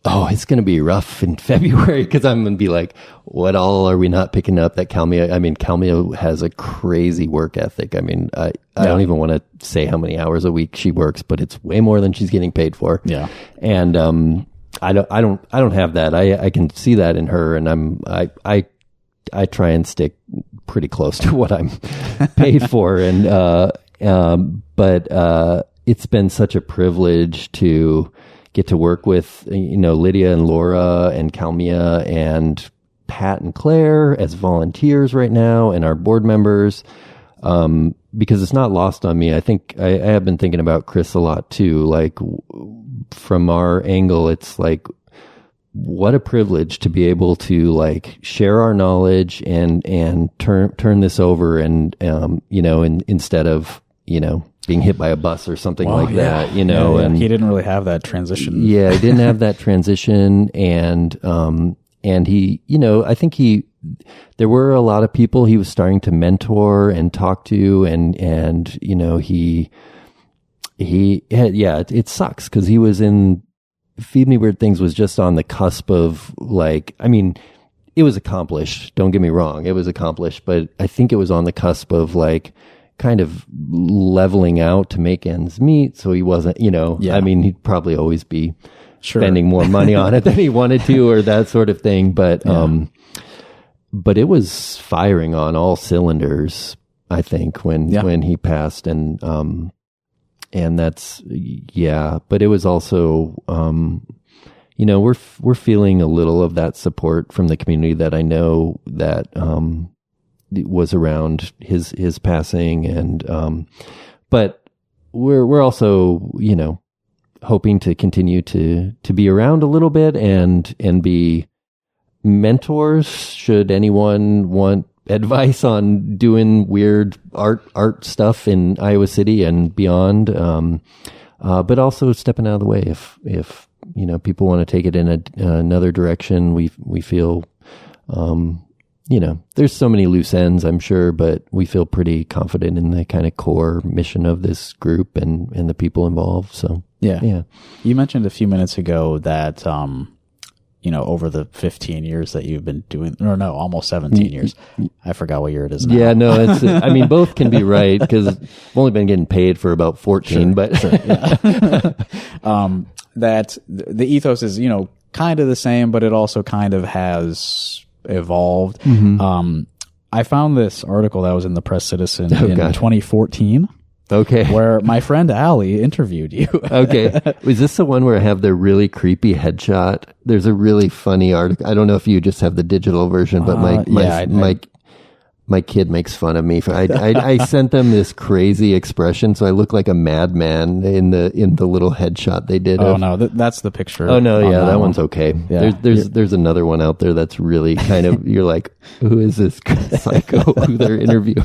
oh, it's going to be rough in February, because I'm going to be like, what all are we not picking up that Calmia? I mean, Calmia has a crazy work ethic. I mean, I don't even want to say how many hours a week she works, but it's way more than she's getting paid for. Yeah. And I don't have that. I can see that in her, and I try and stick pretty close to what I'm paid for, but it's been such a privilege to get to work with, Lydia and Laura and Calmia and Pat and Claire as volunteers right now, and our board members, because it's not lost on me. I think I have been thinking about Chris a lot too. Like, from our angle, it's like, what a privilege to be able to like share our knowledge and turn this over, and instead of being hit by a bus or something that, and
he didn't really have that transition.
Yeah, he didn't have that transition. And he, I think there were a lot of people he was starting to mentor and talk to, and it sucks, because he was in Feed Me Weird Things was just on the cusp of like, I mean, it was accomplished. Don't get me wrong. It was accomplished, but I think it was on the cusp of like, kind of leveling out to make ends meet. So he wasn't, I mean, he'd probably always be spending more money on it than he wanted to, or that sort of thing. But it was firing on all cylinders, I think, when he passed, and that's, but it was also, we're feeling a little of that support from the community that I know that, was around his passing, and but we're also hoping to continue to be around a little bit and be mentors should anyone want advice on doing weird art stuff in Iowa City and beyond, but also stepping out of the way if people want to take it in another direction. We feel there's so many loose ends, I'm sure, but we feel pretty confident in the kind of core mission of this group and the people involved. So, yeah.
You mentioned a few minutes ago that, over the 15 years that you've been doing, or no, almost 17 years. I forgot what year it is now.
Yeah, no, I mean, both can be right, because I've only been getting paid for about 14, but.
That the ethos is, kind of the same, but it also kind of has evolved. Mm-hmm. I found this article that was in the Press Citizen in 2014.
Okay.
Where my friend Allie interviewed you.
Okay. Was this the one where I have the really creepy headshot? There's a really funny article. I don't know if you just have the digital version, but my kid makes fun of me. I sent them this crazy expression, so I look like a madman in the little headshot they did.
Oh no, that's the picture.
Oh no, yeah, that one's okay. Yeah. There's another one out there that's really kind of, you're like, who is this psycho who they're interviewing?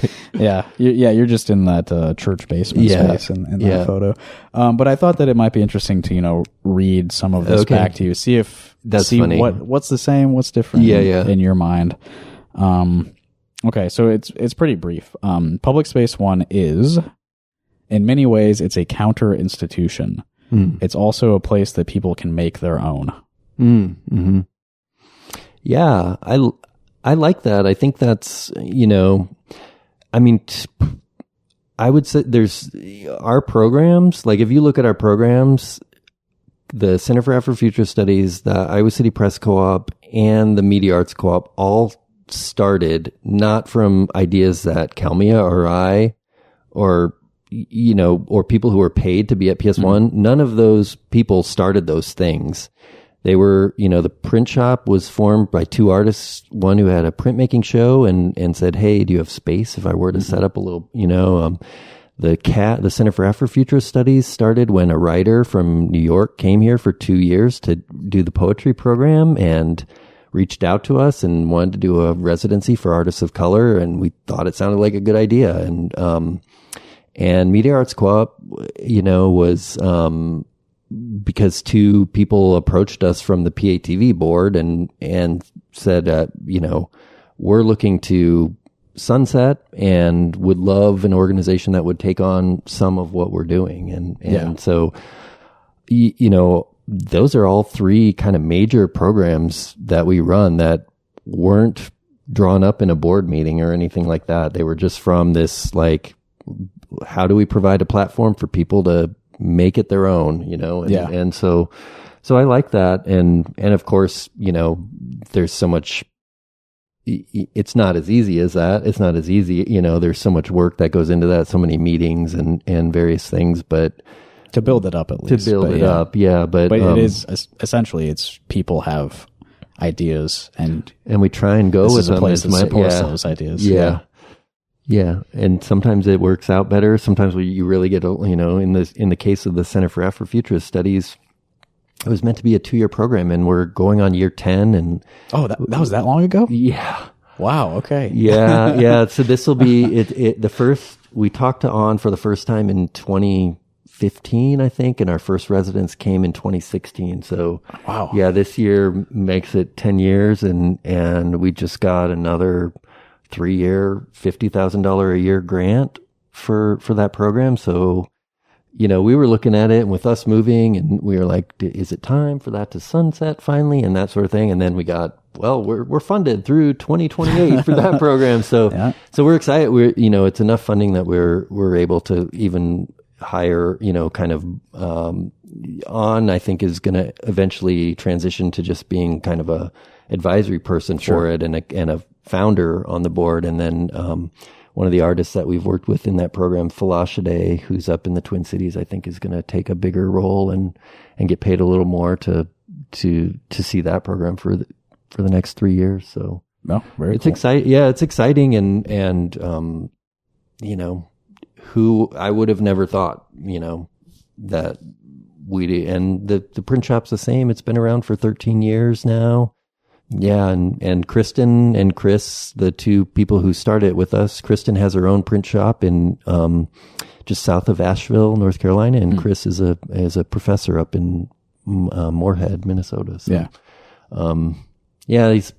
You're just in that church basement space in that photo. But I thought that it might be interesting to read some of this back to you, see funny. What's the same, what's different in your mind. Okay, so it's pretty brief. Public Space 1 is, in many ways, it's a counter institution. It's also a place that people can make their own.
Mm-hmm. Yeah, I like that. I think that's, I would say there's our programs, like if you look at our programs, the Center for Afrofuture Studies, the Iowa City Press Co-op, and the Media Arts Co-op all started not from ideas that Kalmia or I or people who were paid to be at PS1. None of those people started those things. They were, the print shop was formed by two artists, one who had a printmaking show and said, hey, do you have space if I were to set up a little, the Center for Afrofuturist Studies started when a writer from New York came here for 2 years to do the poetry program and reached out to us and wanted to do a residency for artists of color, and we thought it sounded like a good idea. And Media Arts Co-op, was because two people approached us from the PATV board and said, we're looking to sunset and would love an organization that would take on some of what we're doing. And so, those are all three kind of major programs that we run that weren't drawn up in a board meeting or anything like that. They were just from this, like, how do we provide a platform for people to make it their own, And so I like that. And of course, there's so much, it's not as easy as that. It's not as easy, there's so much work that goes into that, so many meetings and various things, but
to build it up, at least.
To build it up, yeah. But
it is essentially, it's people have ideas, and
we try and go with
them. This is a place that supports those ideas.
Yeah. And sometimes it works out better. Sometimes you really get, in the case of the Center for Afrofuturist Studies, it was meant to be a 2-year program, and we're going on year 10. And
that was that long ago?
Yeah.
Wow. Okay.
Yeah. So this will be the first. We talked to On for the first time in 2015, I think, and our first residents came in 2016. So,
wow.
Yeah, this year makes it 10 years, and we just got another 3-year, $50,000 a year grant for that program. So, we were looking at it, and with us moving, and we were like, is it time for that to sunset finally, and that sort of thing. And then we got, we're funded through 2028 for that program. So, So we're excited. We're, it's enough funding that we're able to even hire, kind of, On, I think, is going to eventually transition to just being kind of a advisory person for it, and a founder on the board. And then, one of the artists that we've worked with in that program, Falashade, who's up in the Twin Cities, I think is going to take a bigger role and get paid a little more to see that program for the next 3 years. So it's
cool.
exciting. Yeah, it's exciting. And who I would have never thought, that and the print shop's the same. It's been around for 13 years now. Yeah, and Kristen and Chris, the two people who started it with us, Kristen has her own print shop in just south of Asheville, North Carolina, and Chris is a professor up in Moorhead, Minnesota. So, these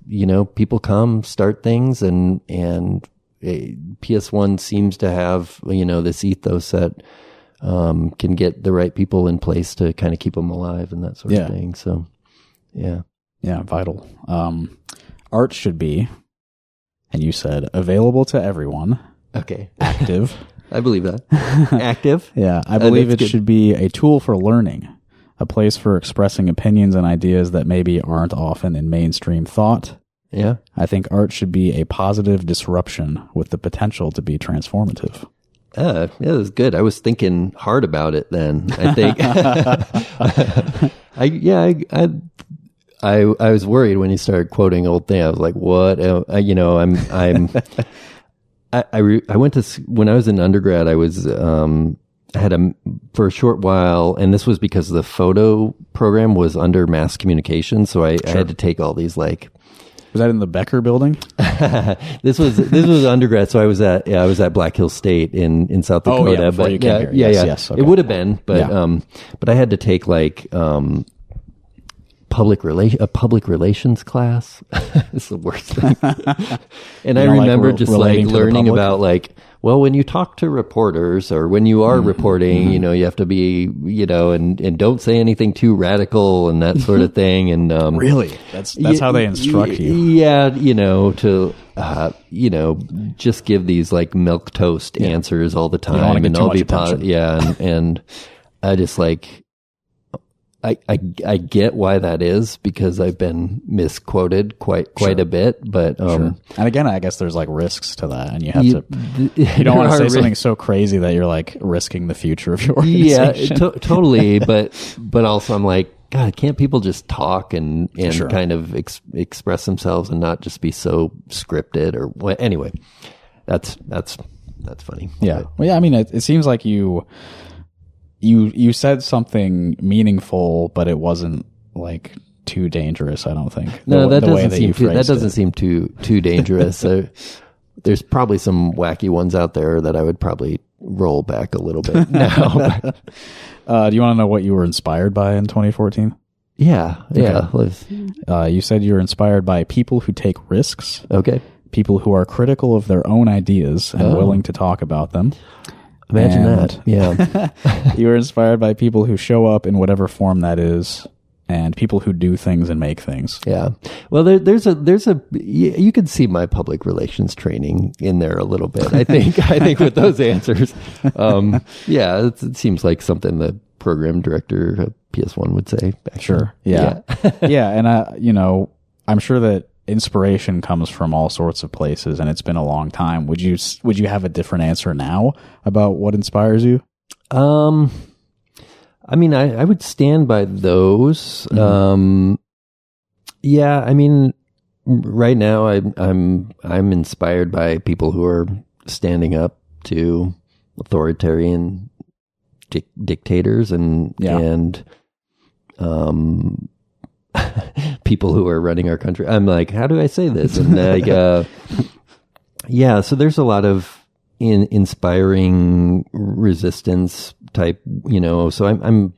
people come, start things, and PS1 seems to have this ethos that can get the right people in place to kind of keep them alive and that sort of thing. So, yeah.
Yeah, vital. Art should be, and you said, available to everyone.
Okay.
Active.
I believe that. Active?
Yeah, I believe it should be a tool for learning, a place for expressing opinions and ideas that maybe aren't often in mainstream thought,
Yeah.
I think art should be a positive disruption with the potential to be transformative.
Yeah, it was good. I was thinking hard about it then. I think. I was worried when you started quoting old thing. I was like, "What?" I went to when I was in undergrad. I was for a short while, and this was because the photo program was under mass communication, so I had to take all these like.
Was that in the Becker building?
This was undergrad, so I was at Black Hills State in South Dakota.
Oh, yeah, before you came here. Yes. Okay.
It would have been, but I had to take like public relations class. It's the worst thing. And I remember just like learning about like, well, when you talk to reporters or when you are reporting, you have to be, and don't say anything too radical and that sort of thing. And
really, that's how they instruct you.
Yeah, to just give these like milk toast answers all the time,
you don't want to get
and
too
I'll
much
be
attention.
and I just like. I get why that is because I've been misquoted quite a bit, but
and again, I guess there's like risks to that, and you have you don't want to say something so crazy that you're like risking the future of your organization.
Yeah, totally. But also, I'm like, God, can't people just talk and kind of express themselves and not just be so scripted or what? Anyway, that's funny.
Yeah.
But,
well, yeah. I mean, it seems like you said something meaningful, but it wasn't like too dangerous. I don't think.
No, that doesn't seem too dangerous. There's probably some wacky ones out there that I would probably roll back a little bit now.
Do you want to know what you were inspired by in 2014?
Yeah.
You said you were inspired by people who take risks.
Okay.
People who are critical of their own ideas and willing to talk about them.
Imagine that. Yeah.
You were inspired by people who show up in whatever form that is, and people who do things and make things.
Yeah. Well, there's a you can see my public relations training in there a little bit. I think with those answers. It seems like something the program director of PS1 would say.
Sure. Yeah. Yeah. And I'm sure that inspiration comes from all sorts of places, and it's been a long time. Would you have a different answer now about what inspires you?
I mean, I would stand by those. Mm-hmm. I mean, right now I'm inspired by people who are standing up to authoritarian dictators and people who are running our country. I'm like, how do I say this? And like, so there's a lot of inspiring resistance type, so I'm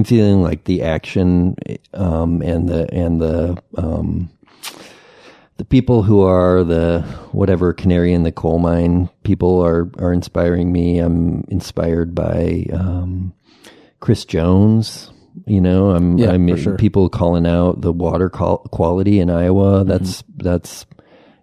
feeling like the action, and the people who are the whatever canary in the coal mine people are inspiring me. I'm inspired by, Chris Jones. I'm
sure.
People calling out the water quality in Iowa. That's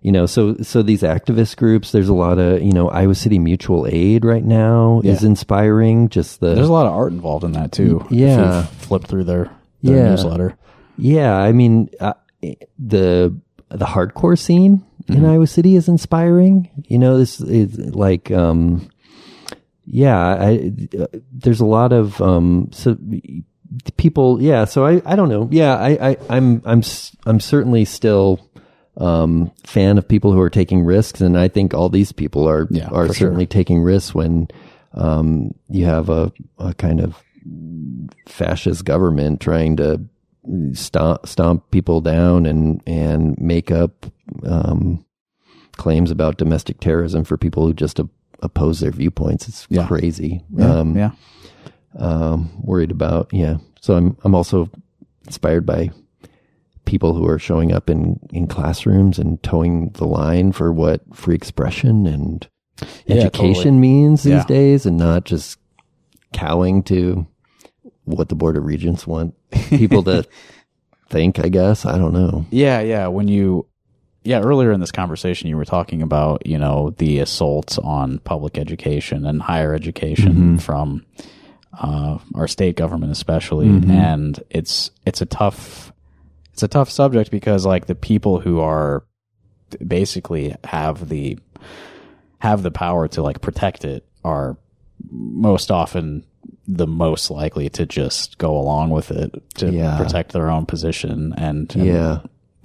so these activist groups. There's a lot of Iowa City Mutual Aid right now is inspiring. There's
a lot of art involved in that too.
Yeah,
if you've flipped through their newsletter.
Yeah, I mean the hardcore scene in Iowa City is inspiring. This is like there's a lot of people, so I don't know. I'm certainly still fan of people who are taking risks, and I think all these people are certainly taking risks when you have a kind of fascist government trying to stomp people down and make up claims about domestic terrorism for people who just oppose their viewpoints. It's crazy. Worried about, so I'm also inspired by people who are showing up in classrooms and towing the line for what free expression and education means these days, and not just cowing to what the Board of Regents want people to think, I guess. I don't know.
Earlier in this conversation, you were talking about, the assaults on public education and higher education from our state government especially, and it's a tough it's a tough subject because like the people who are basically have the power to like protect it are most often the most likely to just go along with it to protect their own position and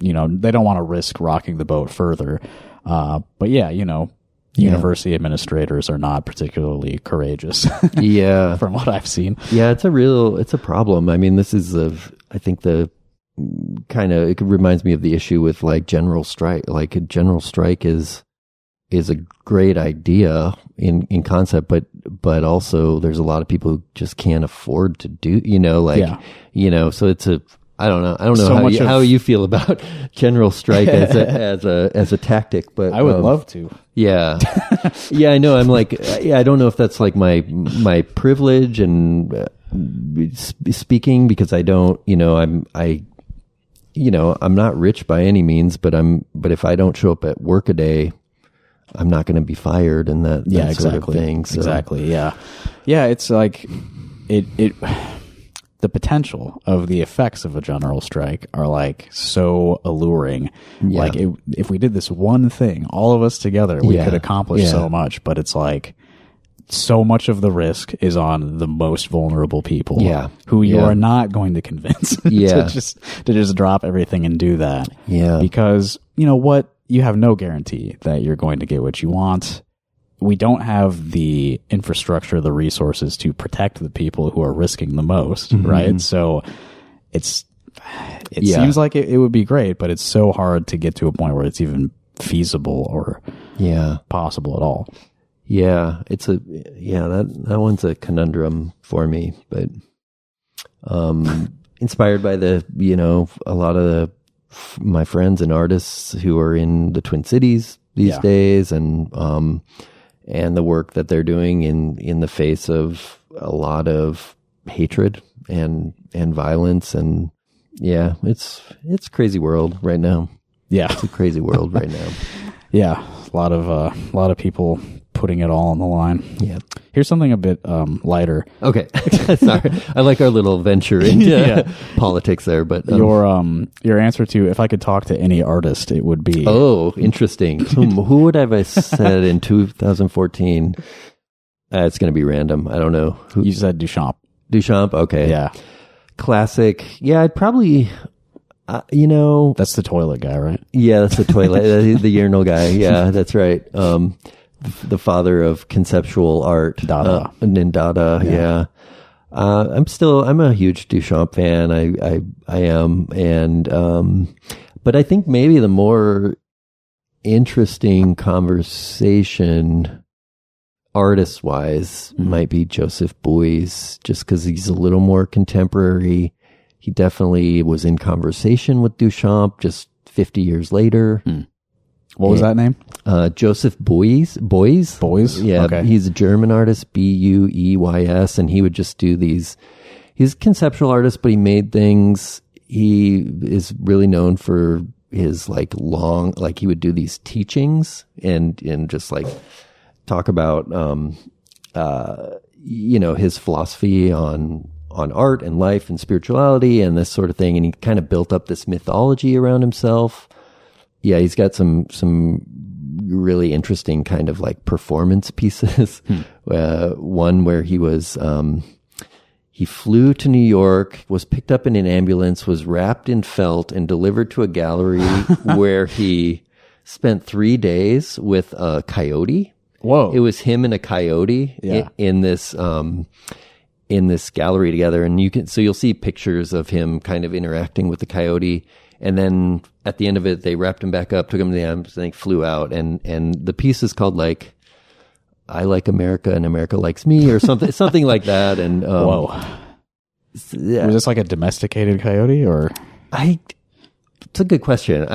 you know, they don't want to risk rocking the boat further. But yeah, you know, university administrators are not particularly courageous. From what I've seen. Yeah,
it's a problem. I mean, this is I think it reminds me of the issue with like general strike. Like a general strike is a great idea in concept, but also there's a lot of people who just can't afford to do, you know, like, you know, so I don't know so how you feel about general strike as a tactic, but
I would love to.
Yeah. Yeah, I know. I'm like, I don't know if that's like my privilege and speaking because I don't, you know, I'm not rich by any means, but if I don't show up at work a day, I'm not going to be fired and that sort of thing. So.
Exactly. Yeah. Yeah. It's like the potential of the effects of a general strike are like so alluring. Yeah. Like if we did this one thing, all of us together, we could accomplish so much, but it's like so much of the risk is on the most vulnerable people who you are not going to convince to just drop everything and do that.
Yeah.
Because you know what? You have no guarantee that you're going to get what you want. We don't have the infrastructure, the resources to protect the people who are risking the most, right? So it seems like it would be great, but it's so hard to get to a point where it's even feasible or possible at all.
Yeah, that one's a conundrum for me, but inspired by a lot of my friends and artists who are in the Twin Cities these days, and the work that they're doing in the face of a lot of hatred and violence, and it's a crazy world right now.
Yeah,
it's a crazy world right now.
Yeah, a lot of people putting it all on the line.
Yeah.
Here's something a bit lighter.
Okay. Sorry. I like our little venture into politics there, but
your answer to if I could talk to any artist, it would be
interesting. Who would I have said in 2014? It's going to be random. I don't know.
You said Duchamp.
Duchamp. Okay.
Yeah.
Classic. Yeah, I'd probably
that's the toilet guy, right?
Yeah, that's the toilet, the urinal guy. Yeah, that's right. The father of conceptual art,
Dada.
Dada. Yeah. I'm a huge Duchamp fan. I am. And, but I think maybe the more interesting conversation artist wise might be Joseph Beuys, just cause he's a little more contemporary. He definitely was in conversation with Duchamp just 50 years later.
What was that name?
Joseph Beuys.
Beuys?
Yeah.
Okay.
He's a German artist, Bueys, and he would just do these. He's a conceptual artist, but he made things. He is really known for his like he would do these teachings and just like talk about, his philosophy on art and life and spirituality and this sort of thing. And he kind of built up this mythology around himself. Yeah, he's got some really interesting kind of like performance pieces. One where he was he flew to New York, was picked up in an ambulance, was wrapped in felt and delivered to a gallery where he spent 3 days with a coyote.
Whoa!
It was him and a coyote in this gallery together, and you'll see pictures of him kind of interacting with the coyote. And then at the end of it, they wrapped him back up, took him to the ambulance, and he flew out. And the piece is called like, I like America and America likes me, or something like that. And,
whoa. Yeah. Was this like a domesticated coyote or?
It's a good question.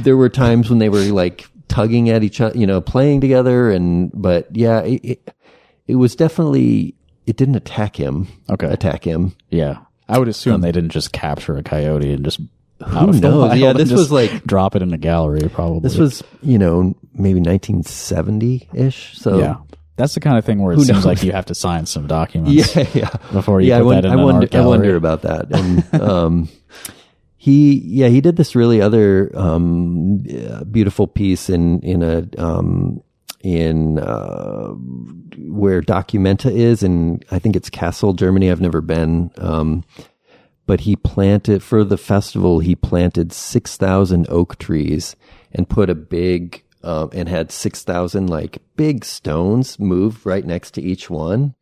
There were times when they were like tugging at each other, playing together. But yeah, it was definitely, it didn't attack him.
Yeah. I would assume they didn't just capture a coyote and just
who knows? Yeah, this was like
drop it in a gallery. Probably
this was maybe 1970-ish. So
yeah, that's the kind of thing where it seems like you have to sign some documents.
Yeah.
Before you put that in an art gallery.
I wonder about that. And he did this really other beautiful piece in where Documenta is, and I think it's Kassel, Germany. I've never been, but he planted for the festival. He planted 6,000 oak trees and put a big and had 6,000 like big stones moved right next to each one.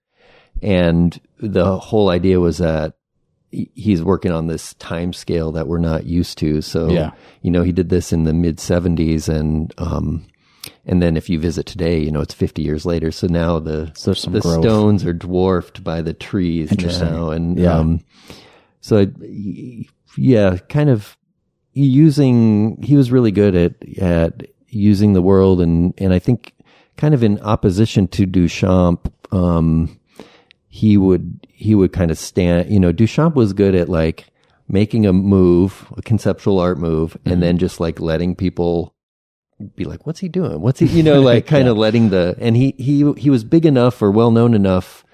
And the whole idea was that he's working on this time scale that we're not used to. So, he did this in the mid 70s, and then if you visit today, it's 50 years later. So now the stones are dwarfed by the trees now. And, kind of he was really good at using the world, and I think kind of in opposition to Duchamp, he would kind of stand, Duchamp was good at like making a move, a conceptual art move, and then just like letting people be like, what's he doing? What's he, like kind of letting and he was big enough or well known enough,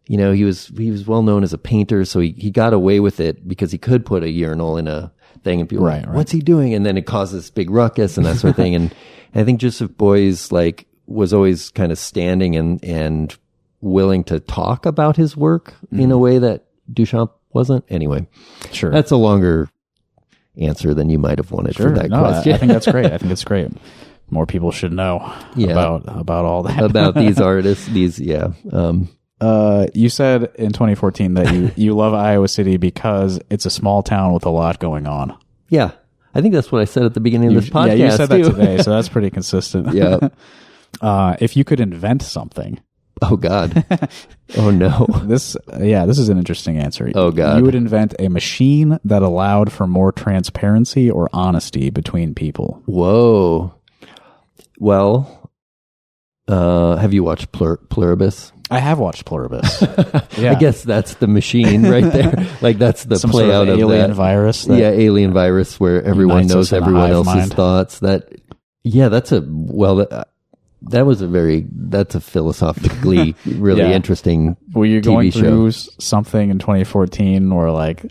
he was well known as a painter. So he got away with it because he could put a urinal in a thing and people like, what's he doing? And then it caused this big ruckus and that sort of thing. And I think Joseph Beuys like was always kind of standing and willing to talk about his work in a way that Duchamp wasn't. Anyway,
sure.
That's a longer answer than you might have wanted for that question.
I think that's great. I think it's great. More people should know about all that.
About these artists. You
said in 2014 that you love Iowa City because it's a small town with a lot going on.
Yeah. I think that's what I said at the beginning of this podcast.
Yeah, you said that today, so that's pretty consistent.
Yeah.
If you could invent something.
Oh, God. Oh, no.
This is an interesting answer.
Oh, God.
You would invent a machine that allowed for more transparency or honesty between people.
Whoa. Well, have you watched Pluribus?
I have watched Pluribus. Yeah.
I guess that's the machine right there. Like that's the
some
play
sort of
out of
alien
that
virus.
Alien virus where everyone knows everyone else's thoughts. That's a philosophically really interesting
Were you
TV
going
show.
through something in 2014 or like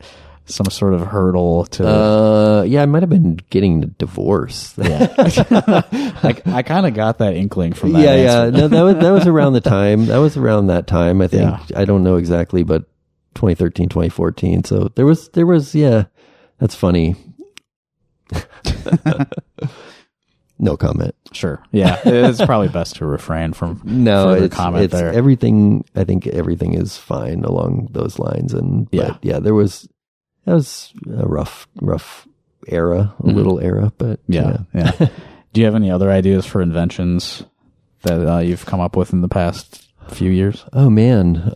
some sort of hurdle to...
I might have been getting a divorce.
Yeah. I kind of got that inkling from that answer.
No, that was around the time. That was around that time, I think. Yeah. I don't know exactly, but 2013, 2014. So there was, that's funny. No comment.
Sure. Yeah. It's probably best to refrain from further comment there.
Everything, I think everything is fine along those lines. That was a rough era, a little era, but
yeah. Do you have any other ideas for inventions that you've come up with in the past few years?
Oh man.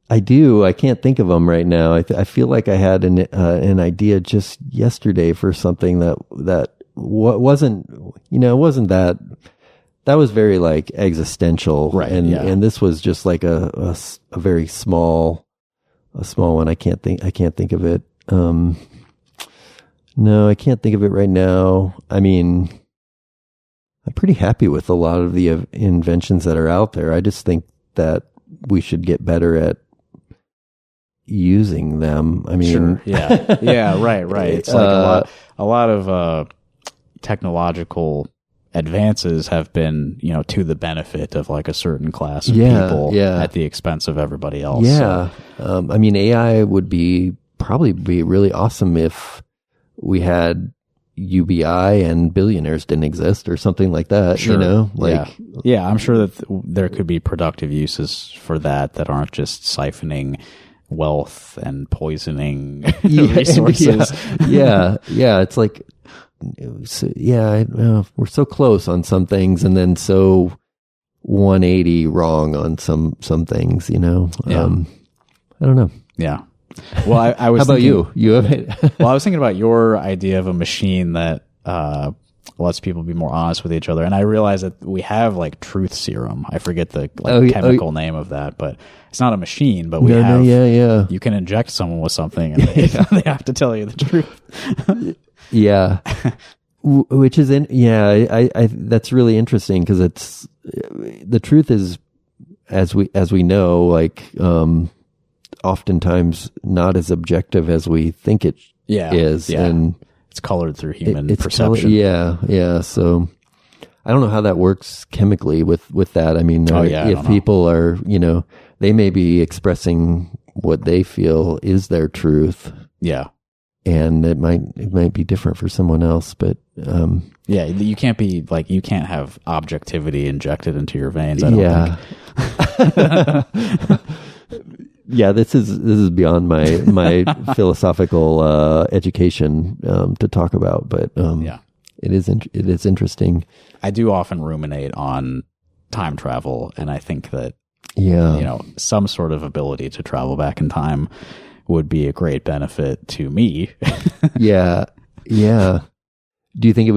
I do. I can't think of them right now. I feel like I had an idea just yesterday for something that wasn't, it wasn't that was very like existential.
Right.
And this was just like a very small one. I can't think of it. No, I can't think of it right now. I mean, I'm pretty happy with a lot of the inventions that are out there. I just think that we should get better at using them. I mean,
sure. Yeah, right. It's like a lot of technological advances have been, to the benefit of like a certain class of people at the expense of everybody else.
Yeah. So. I mean, AI would probably be really awesome if we had UBI and billionaires didn't exist or something like that,
sure. Yeah, I'm sure that there could be productive uses for that aren't just siphoning wealth and poisoning resources.
Yeah. It's like, we're so close on some things and then so 180 wrong on some things, I don't know.
Yeah. Well, I was.
How about you? You have it.
Well, I was thinking about your idea of a machine that lets people be more honest with each other, and I realized that we have like truth serum. I forget the chemical name of that, but it's not a machine. But we have.
Yeah.
You can inject someone with something, and they have to tell you the truth.
Yeah. Which is I that's really interesting because it's the truth is as we know, like oftentimes not as objective as we think it is.
Yeah.
And
it's colored through human perception.
Yeah. So I don't know how that works chemically with that. I mean, if people are, they may be expressing what they feel is their truth.
Yeah.
And it might be different for someone else, but
you can't be like, you can't have objectivity injected into your veins. I don't think.
Yeah, this is beyond my philosophical education to talk about, but it is interesting.
I do often ruminate on time travel, and I think that some sort of ability to travel back in time would be a great benefit to me.
Yeah. Do you think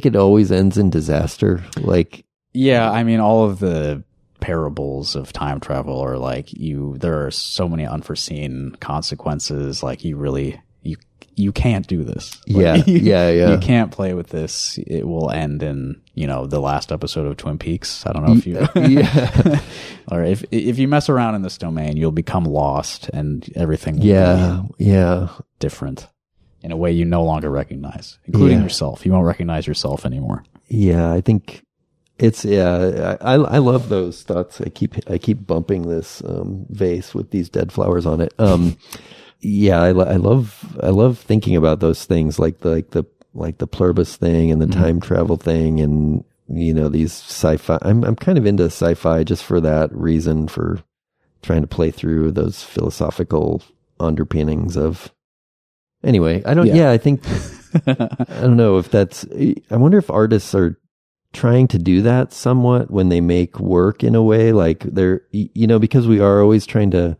it always ends in disaster? Like,
yeah, I mean, all of the parables of time travel are like, there are so many unforeseen consequences. Like, you can't do this. Like,
yeah.
You can't play with this. It will end in, the last episode of Twin Peaks. I don't know if you, or if you mess around in this domain, you'll become lost and everything will be different in a way you no longer recognize, including yourself. You won't recognize yourself anymore.
Yeah, I think it's, I love those thoughts. I keep bumping this vase with these dead flowers on it. I love thinking about those things, like the pluribus thing and the time travel thing, and these sci-fi. I'm kind of into sci-fi just for that reason, for trying to play through those philosophical underpinnings of. Anyway, I think I don't know if that's. I wonder if artists are trying to do that somewhat when they make work, in a way, like they're because we are always trying to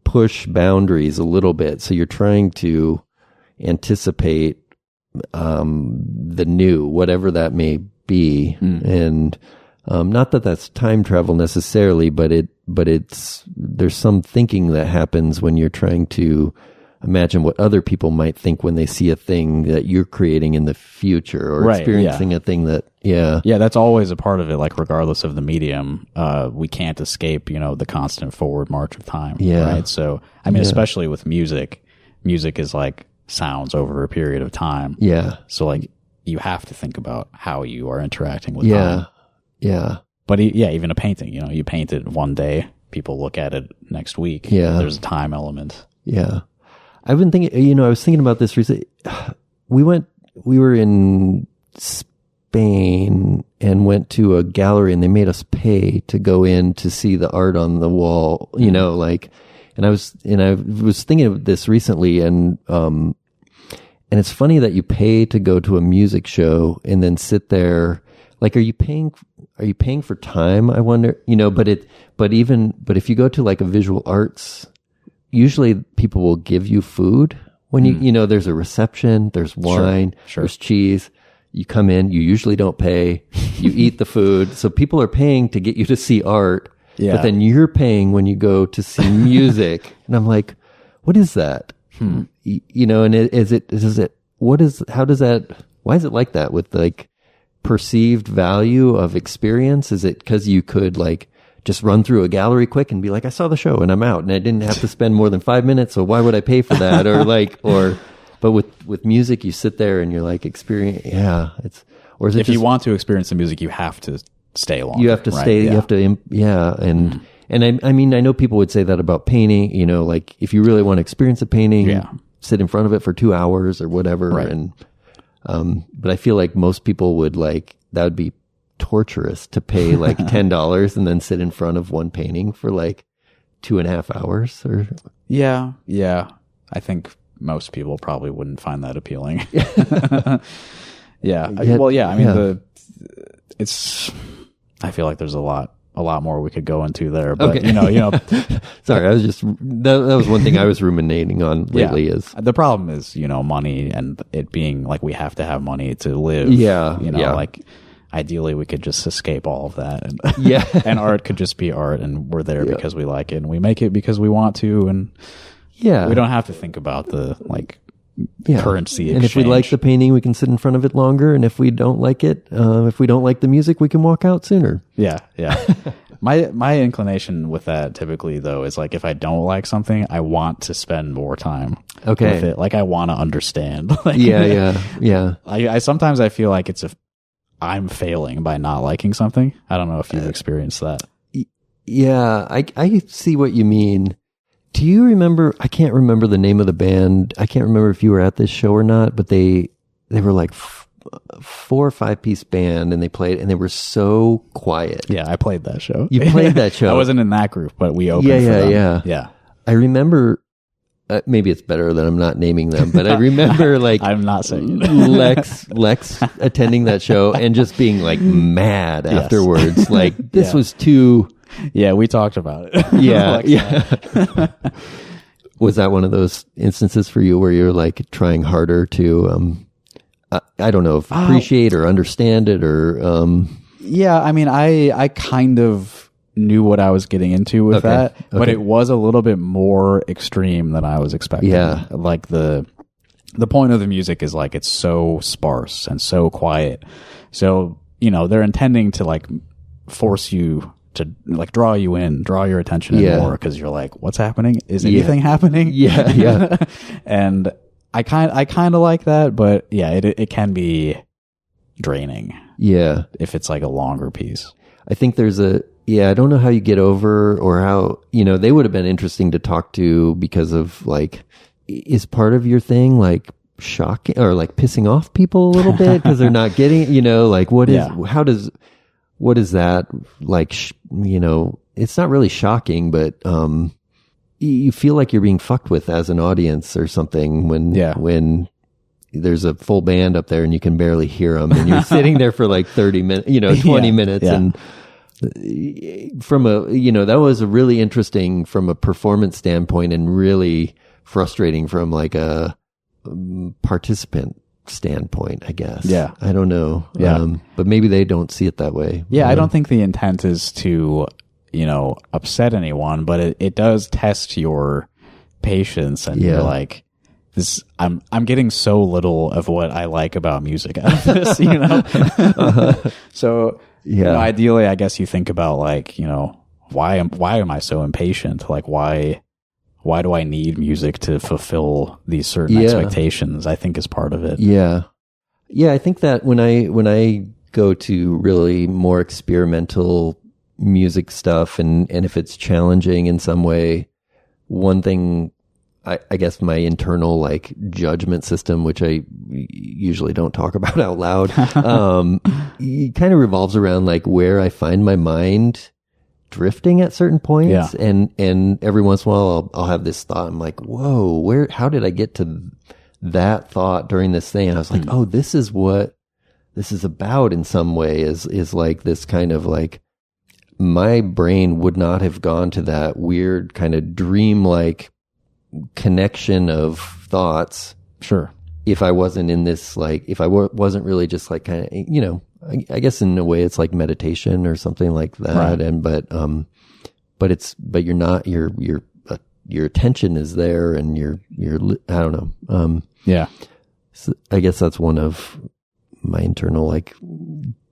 push boundaries a little bit. So you're trying to anticipate the new, whatever that may be. And not that that's time travel necessarily, but there's some thinking that happens when you're trying to imagine what other people might think when they see a thing that you're creating in the future, or experiencing a thing that,
that's always a part of it. Like, regardless of the medium, we can't escape, the constant forward march of time. Right. So, I mean, especially with music is like sounds over a period of time.
Yeah.
So, like, you have to think about how you are interacting with time.
Yeah.
But even a painting, you paint it one day, people look at it next week.
Yeah.
There's a time element.
Yeah. I've been thinking, I was thinking about this recently. We were in Spain and went to a gallery, and they made us pay to go in to see the art on the wall, and I was thinking of this recently, and it's funny that you pay to go to a music show and then sit there. Like, are you paying for time? I wonder, but if you go to like a visual arts, usually people will give you food when there's a reception, there's wine, there's cheese. You come in, you usually don't pay, you eat the food. So people are paying to get you to see art, but then you're paying when you go to see music. And I'm like, what is that? And why is it like that with like perceived value of experience? Is it because you could like just run through a gallery quick and be like, I saw the show and I'm out, and I didn't have to spend more than 5 minutes, so why would I pay for that? But with music, you sit there and you're like, experience. Yeah.
If you want to experience the music, you have to stay longer.
You have to stay, you have to, And I mean, I know people would say that about painting, like if you really want to experience a painting, sit in front of it for 2 hours or whatever.
Right.
And, but I feel like most people would that would be torturous to pay like $10 and then sit in front of one painting for like 2.5 hours or.
Yeah. I think most people probably wouldn't find that appealing. I feel like there's a lot more we could go into there, but
okay. Sorry, I was just, that was one thing I was ruminating on lately is
the problem is, money, and it being like, we have to have money to live. Like, ideally we could just escape all of that, and and art could just be art, and we're there because we like it, and we make it because we want to, and we don't have to think about the currency exchange.
And if we like the painting, we can sit in front of it longer, and if we don't like it, if we don't like the music, we can walk out sooner.
My inclination with that typically though is like if I don't like something, I want to spend more time with it. Like I want to understand. Like,
yeah.
I sometimes I feel like I'm failing by not liking something. I don't know if you've experienced that.
Yeah, I see what you mean. Do you remember? I can't remember the name of the band. I can't remember if you were at this show or not, but they were like 4 or 5 piece band, and they played, and they were so quiet.
Yeah, I played that show.
You played that show.
I wasn't in that group, but we opened for them. Yeah.
I remember. Maybe it's better that I'm not naming them, but I remember like
I'm not saying
Lex attending that show and just being like mad afterwards. Like this was too.
Yeah, we talked about it.
Yeah. Was that one of those instances for you where you're like trying harder to, I don't know, if appreciate or understand it or,
Yeah, I mean, I kind of knew what I was getting into with that, but it was a little bit more extreme than I was expecting.
Yeah.
Like the point of the music is like it's so sparse and so quiet. So, they're intending to like force you to like draw you in, draw your attention in more because you're like, what's happening? Is anything happening?
Yeah.
And I kind of like that, but yeah, it can be draining.
Yeah.
If it's like a longer piece.
I think there's I don't know how you get over or how, they would have been interesting to talk to because of like, is part of your thing like shocking or like pissing off people a little bit because they're not getting, like what is that like, it's not really shocking, but, you feel like you're being fucked with as an audience or something when there's a full band up there and you can barely hear them and you're sitting there for like 30 minutes, 20 minutes. And from that was a really interesting from a performance standpoint and really frustrating from like a participant standpoint, I guess.
Yeah.
I don't know.
Yeah.
But maybe they don't see it that way.
Yeah. I don't think the intent is to, upset anyone, but it does test your patience and you're like, I'm getting so little of what I like about music out of this, So, ideally, I guess you think about like, why am I so impatient? Like, why do I need music to fulfill these certain expectations? I think is part of it.
Yeah. Yeah. I think that when I go to really more experimental music stuff and if it's challenging in some way, one thing, I guess my internal like judgment system, which I usually don't talk about out loud, it kind of revolves around like where I find my mind drifting at certain points. Yeah. And every once in a while I'll have this thought. I'm like, whoa, how did I get to that thought during this thing? And I was like, oh, this is what this is about in some way is like this kind of like, my brain would not have gone to that weird kind of dream-like connection of thoughts.
Sure.
If I wasn't in this, like, if I wasn't really just like kind of, I guess in a way it's like meditation or something like that. Right. And, but you're not, your attention is there and you're, I don't know.
Yeah.
So I guess that's one of my internal, like,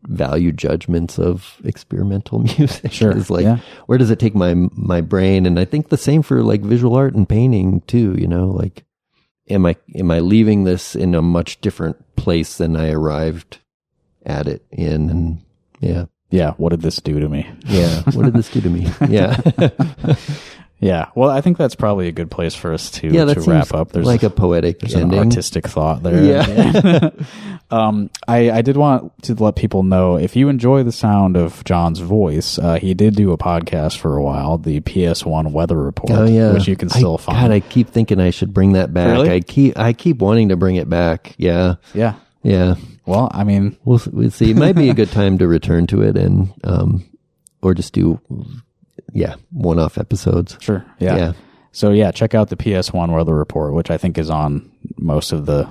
value judgments of experimental music.
Sure.
Is like, where does it take my brain? And I think the same for like visual art and painting too, like, am I leaving this in a much different place than I arrived at it in? And
yeah. What did this do to me?
Yeah. What did this do to me? Yeah.
Yeah. Well, I think that's probably a good place for us to wrap up.
There's like a poetic ending.
An artistic thought there.
Yeah.
I did want to let people know, if you enjoy the sound of John's voice, he did do a podcast for a while, the PS1 Weather Report, which you can still find.
God, I keep thinking I should bring that back.
Really?
I keep wanting to bring it back. Yeah.
Yeah.
Yeah.
Well, I mean,
we'll see. It might be a good time to return to it and, or just do, one-off episodes.
Sure. Yeah. So check out the PS1 Weather Report, which I think is on most of the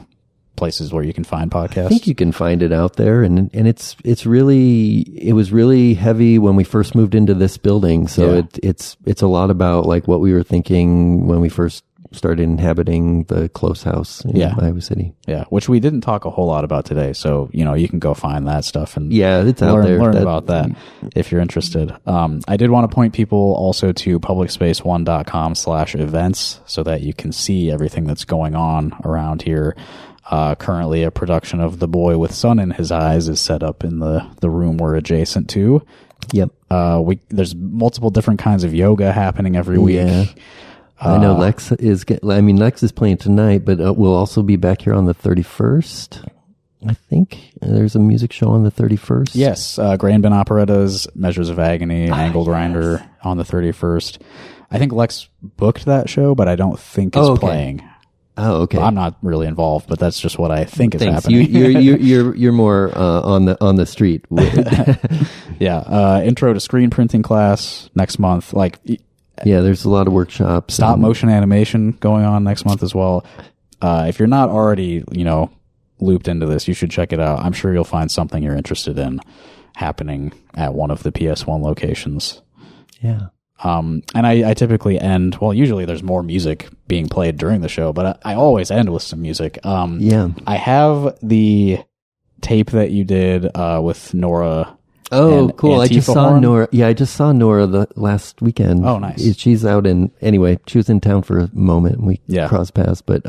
places where you can find podcasts.
I think you can find it out there, and it was really heavy when we first moved into this building. So it's a lot about like what we were thinking when we first started inhabiting the close house in Iowa City.
Yeah, which we didn't talk a whole lot about today. So, you can go find that stuff and
it's out there.
Learn about that if you're interested. I did want to point people also to publicspace1.com/events so that you can see everything that's going on around here. Currently, a production of The Boy with Sun in His Eyes is set up in the room we're adjacent to.
Yep.
There's multiple different kinds of yoga happening every week.
Yeah. I know Lex is playing tonight, but we'll also be back here on the 31st. I think there's a music show on the 31st.
Yes. Grainbin Operettas, Measures of Agony, Angle Grinder on the 31st. I think Lex booked that show, but I don't think it's playing.
Oh, okay.
I'm not really involved, but that's just what I think is happening.
You're more on the street.
Yeah. Intro to screen printing class next month.
There's a lot of workshops.
Stop motion animation going on next month as well. If you're not already, looped into this, you should check it out. I'm sure you'll find something you're interested in happening at one of the PS1 locations.
Yeah.
And I typically end, usually there's more music being played during the show, but I always end with some music. I have the tape that you did with Nora.
Oh, cool. I just saw Nora. Yeah, I just saw Nora the last weekend.
Oh, nice.
She's out she was in town for a moment and we crossed paths, but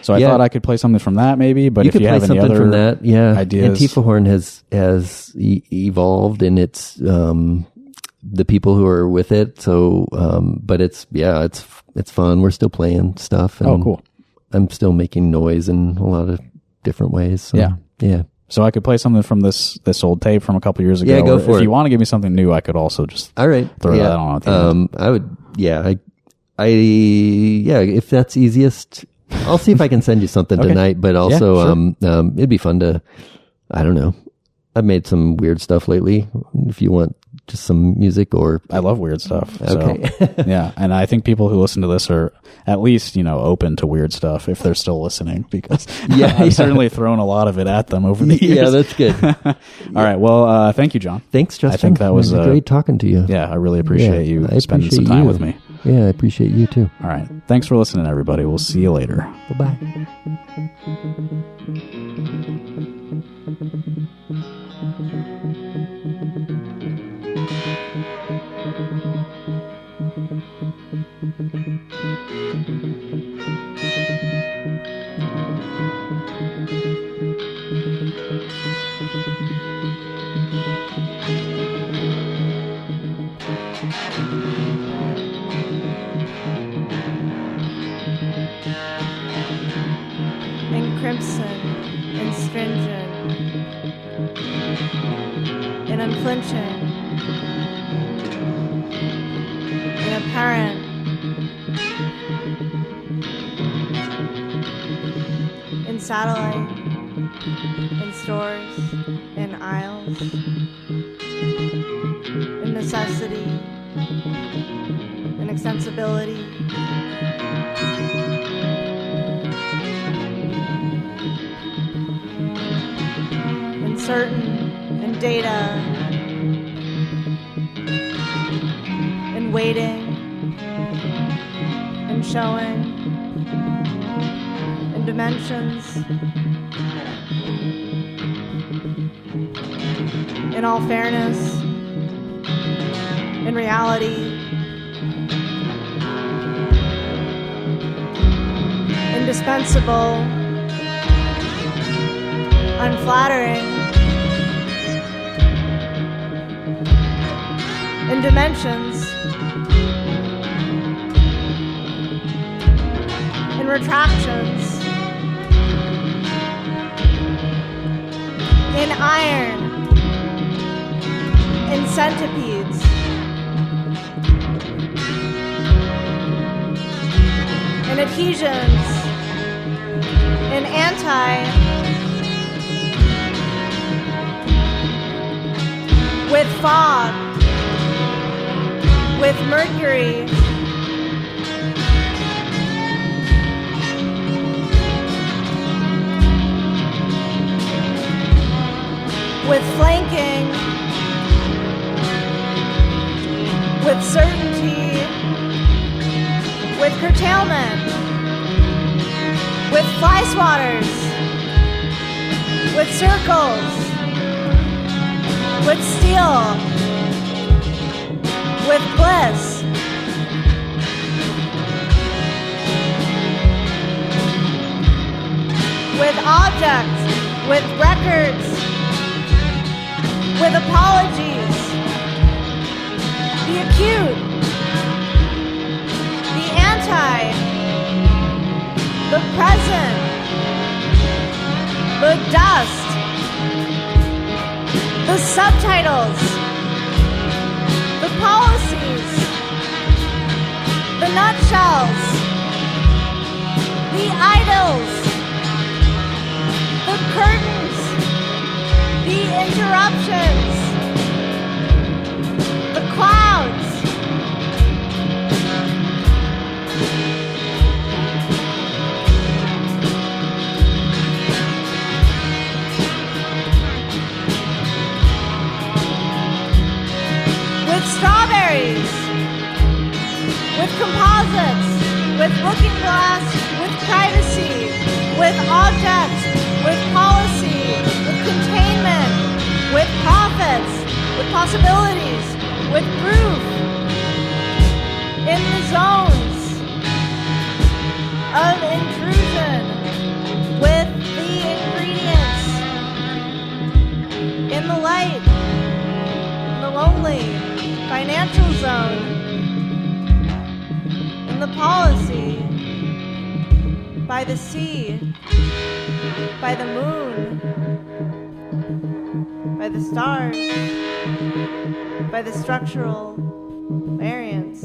so I thought I could play something from that maybe, but if you have any other
from that,
ideas.
Antifa Horn has evolved and it's the people who are with it. So, but it's fun. We're still playing stuff. And
cool.
I'm still making noise in a lot of different ways. So, yeah.
So I could play something from this old tape from a couple years ago.
Yeah, go for it.
If you want to give me something new, I could also just throw that on at the end.
I would, if that's easiest, I'll see if I can send you something tonight, but also, sure. It'd be fun to, I don't know. I've made some weird stuff lately. If you want just some music I
love weird stuff.
Okay.
So, yeah. And I think people who listen to this are at least, open to weird stuff if they're still listening because I've certainly thrown a lot of it at them over the years.
Yeah, that's good.
All right. Well, thank you, John.
Thanks, Justin.
I think that was
great talking to you.
Yeah. I really appreciate you spending some time with me.
Yeah, I appreciate you too.
All right. Thanks for listening, everybody. We'll see you later.
Bye-bye.
And crimson and stringent and unflinching and apparent in satellite, in stores, in aisles, in necessity, in extensibility. Certain and data and waiting and showing and dimensions in all fairness in reality indispensable unflattering in dimensions, in retractions, in iron, in centipedes, in adhesions, in with fog, with mercury, with flanking, with certainty, with with curtailment, with fly swatters, with circles, with steel, with bliss, with objects, with records, with apologies, the acute, the anti, the present, the dust, the subtitles, the policies, the nutshells, the idols, the curtains, the interruptions, the clouds, with strawberries, with composites, with looking glass, with privacy, with objects, with policy, with containment, with profits, with possibilities, with proof, in the zones of intrusion, with the ingredients, in the light, in the lonely financial zone, in the policy, by the sea, by the moon, by the stars, by the structural variants.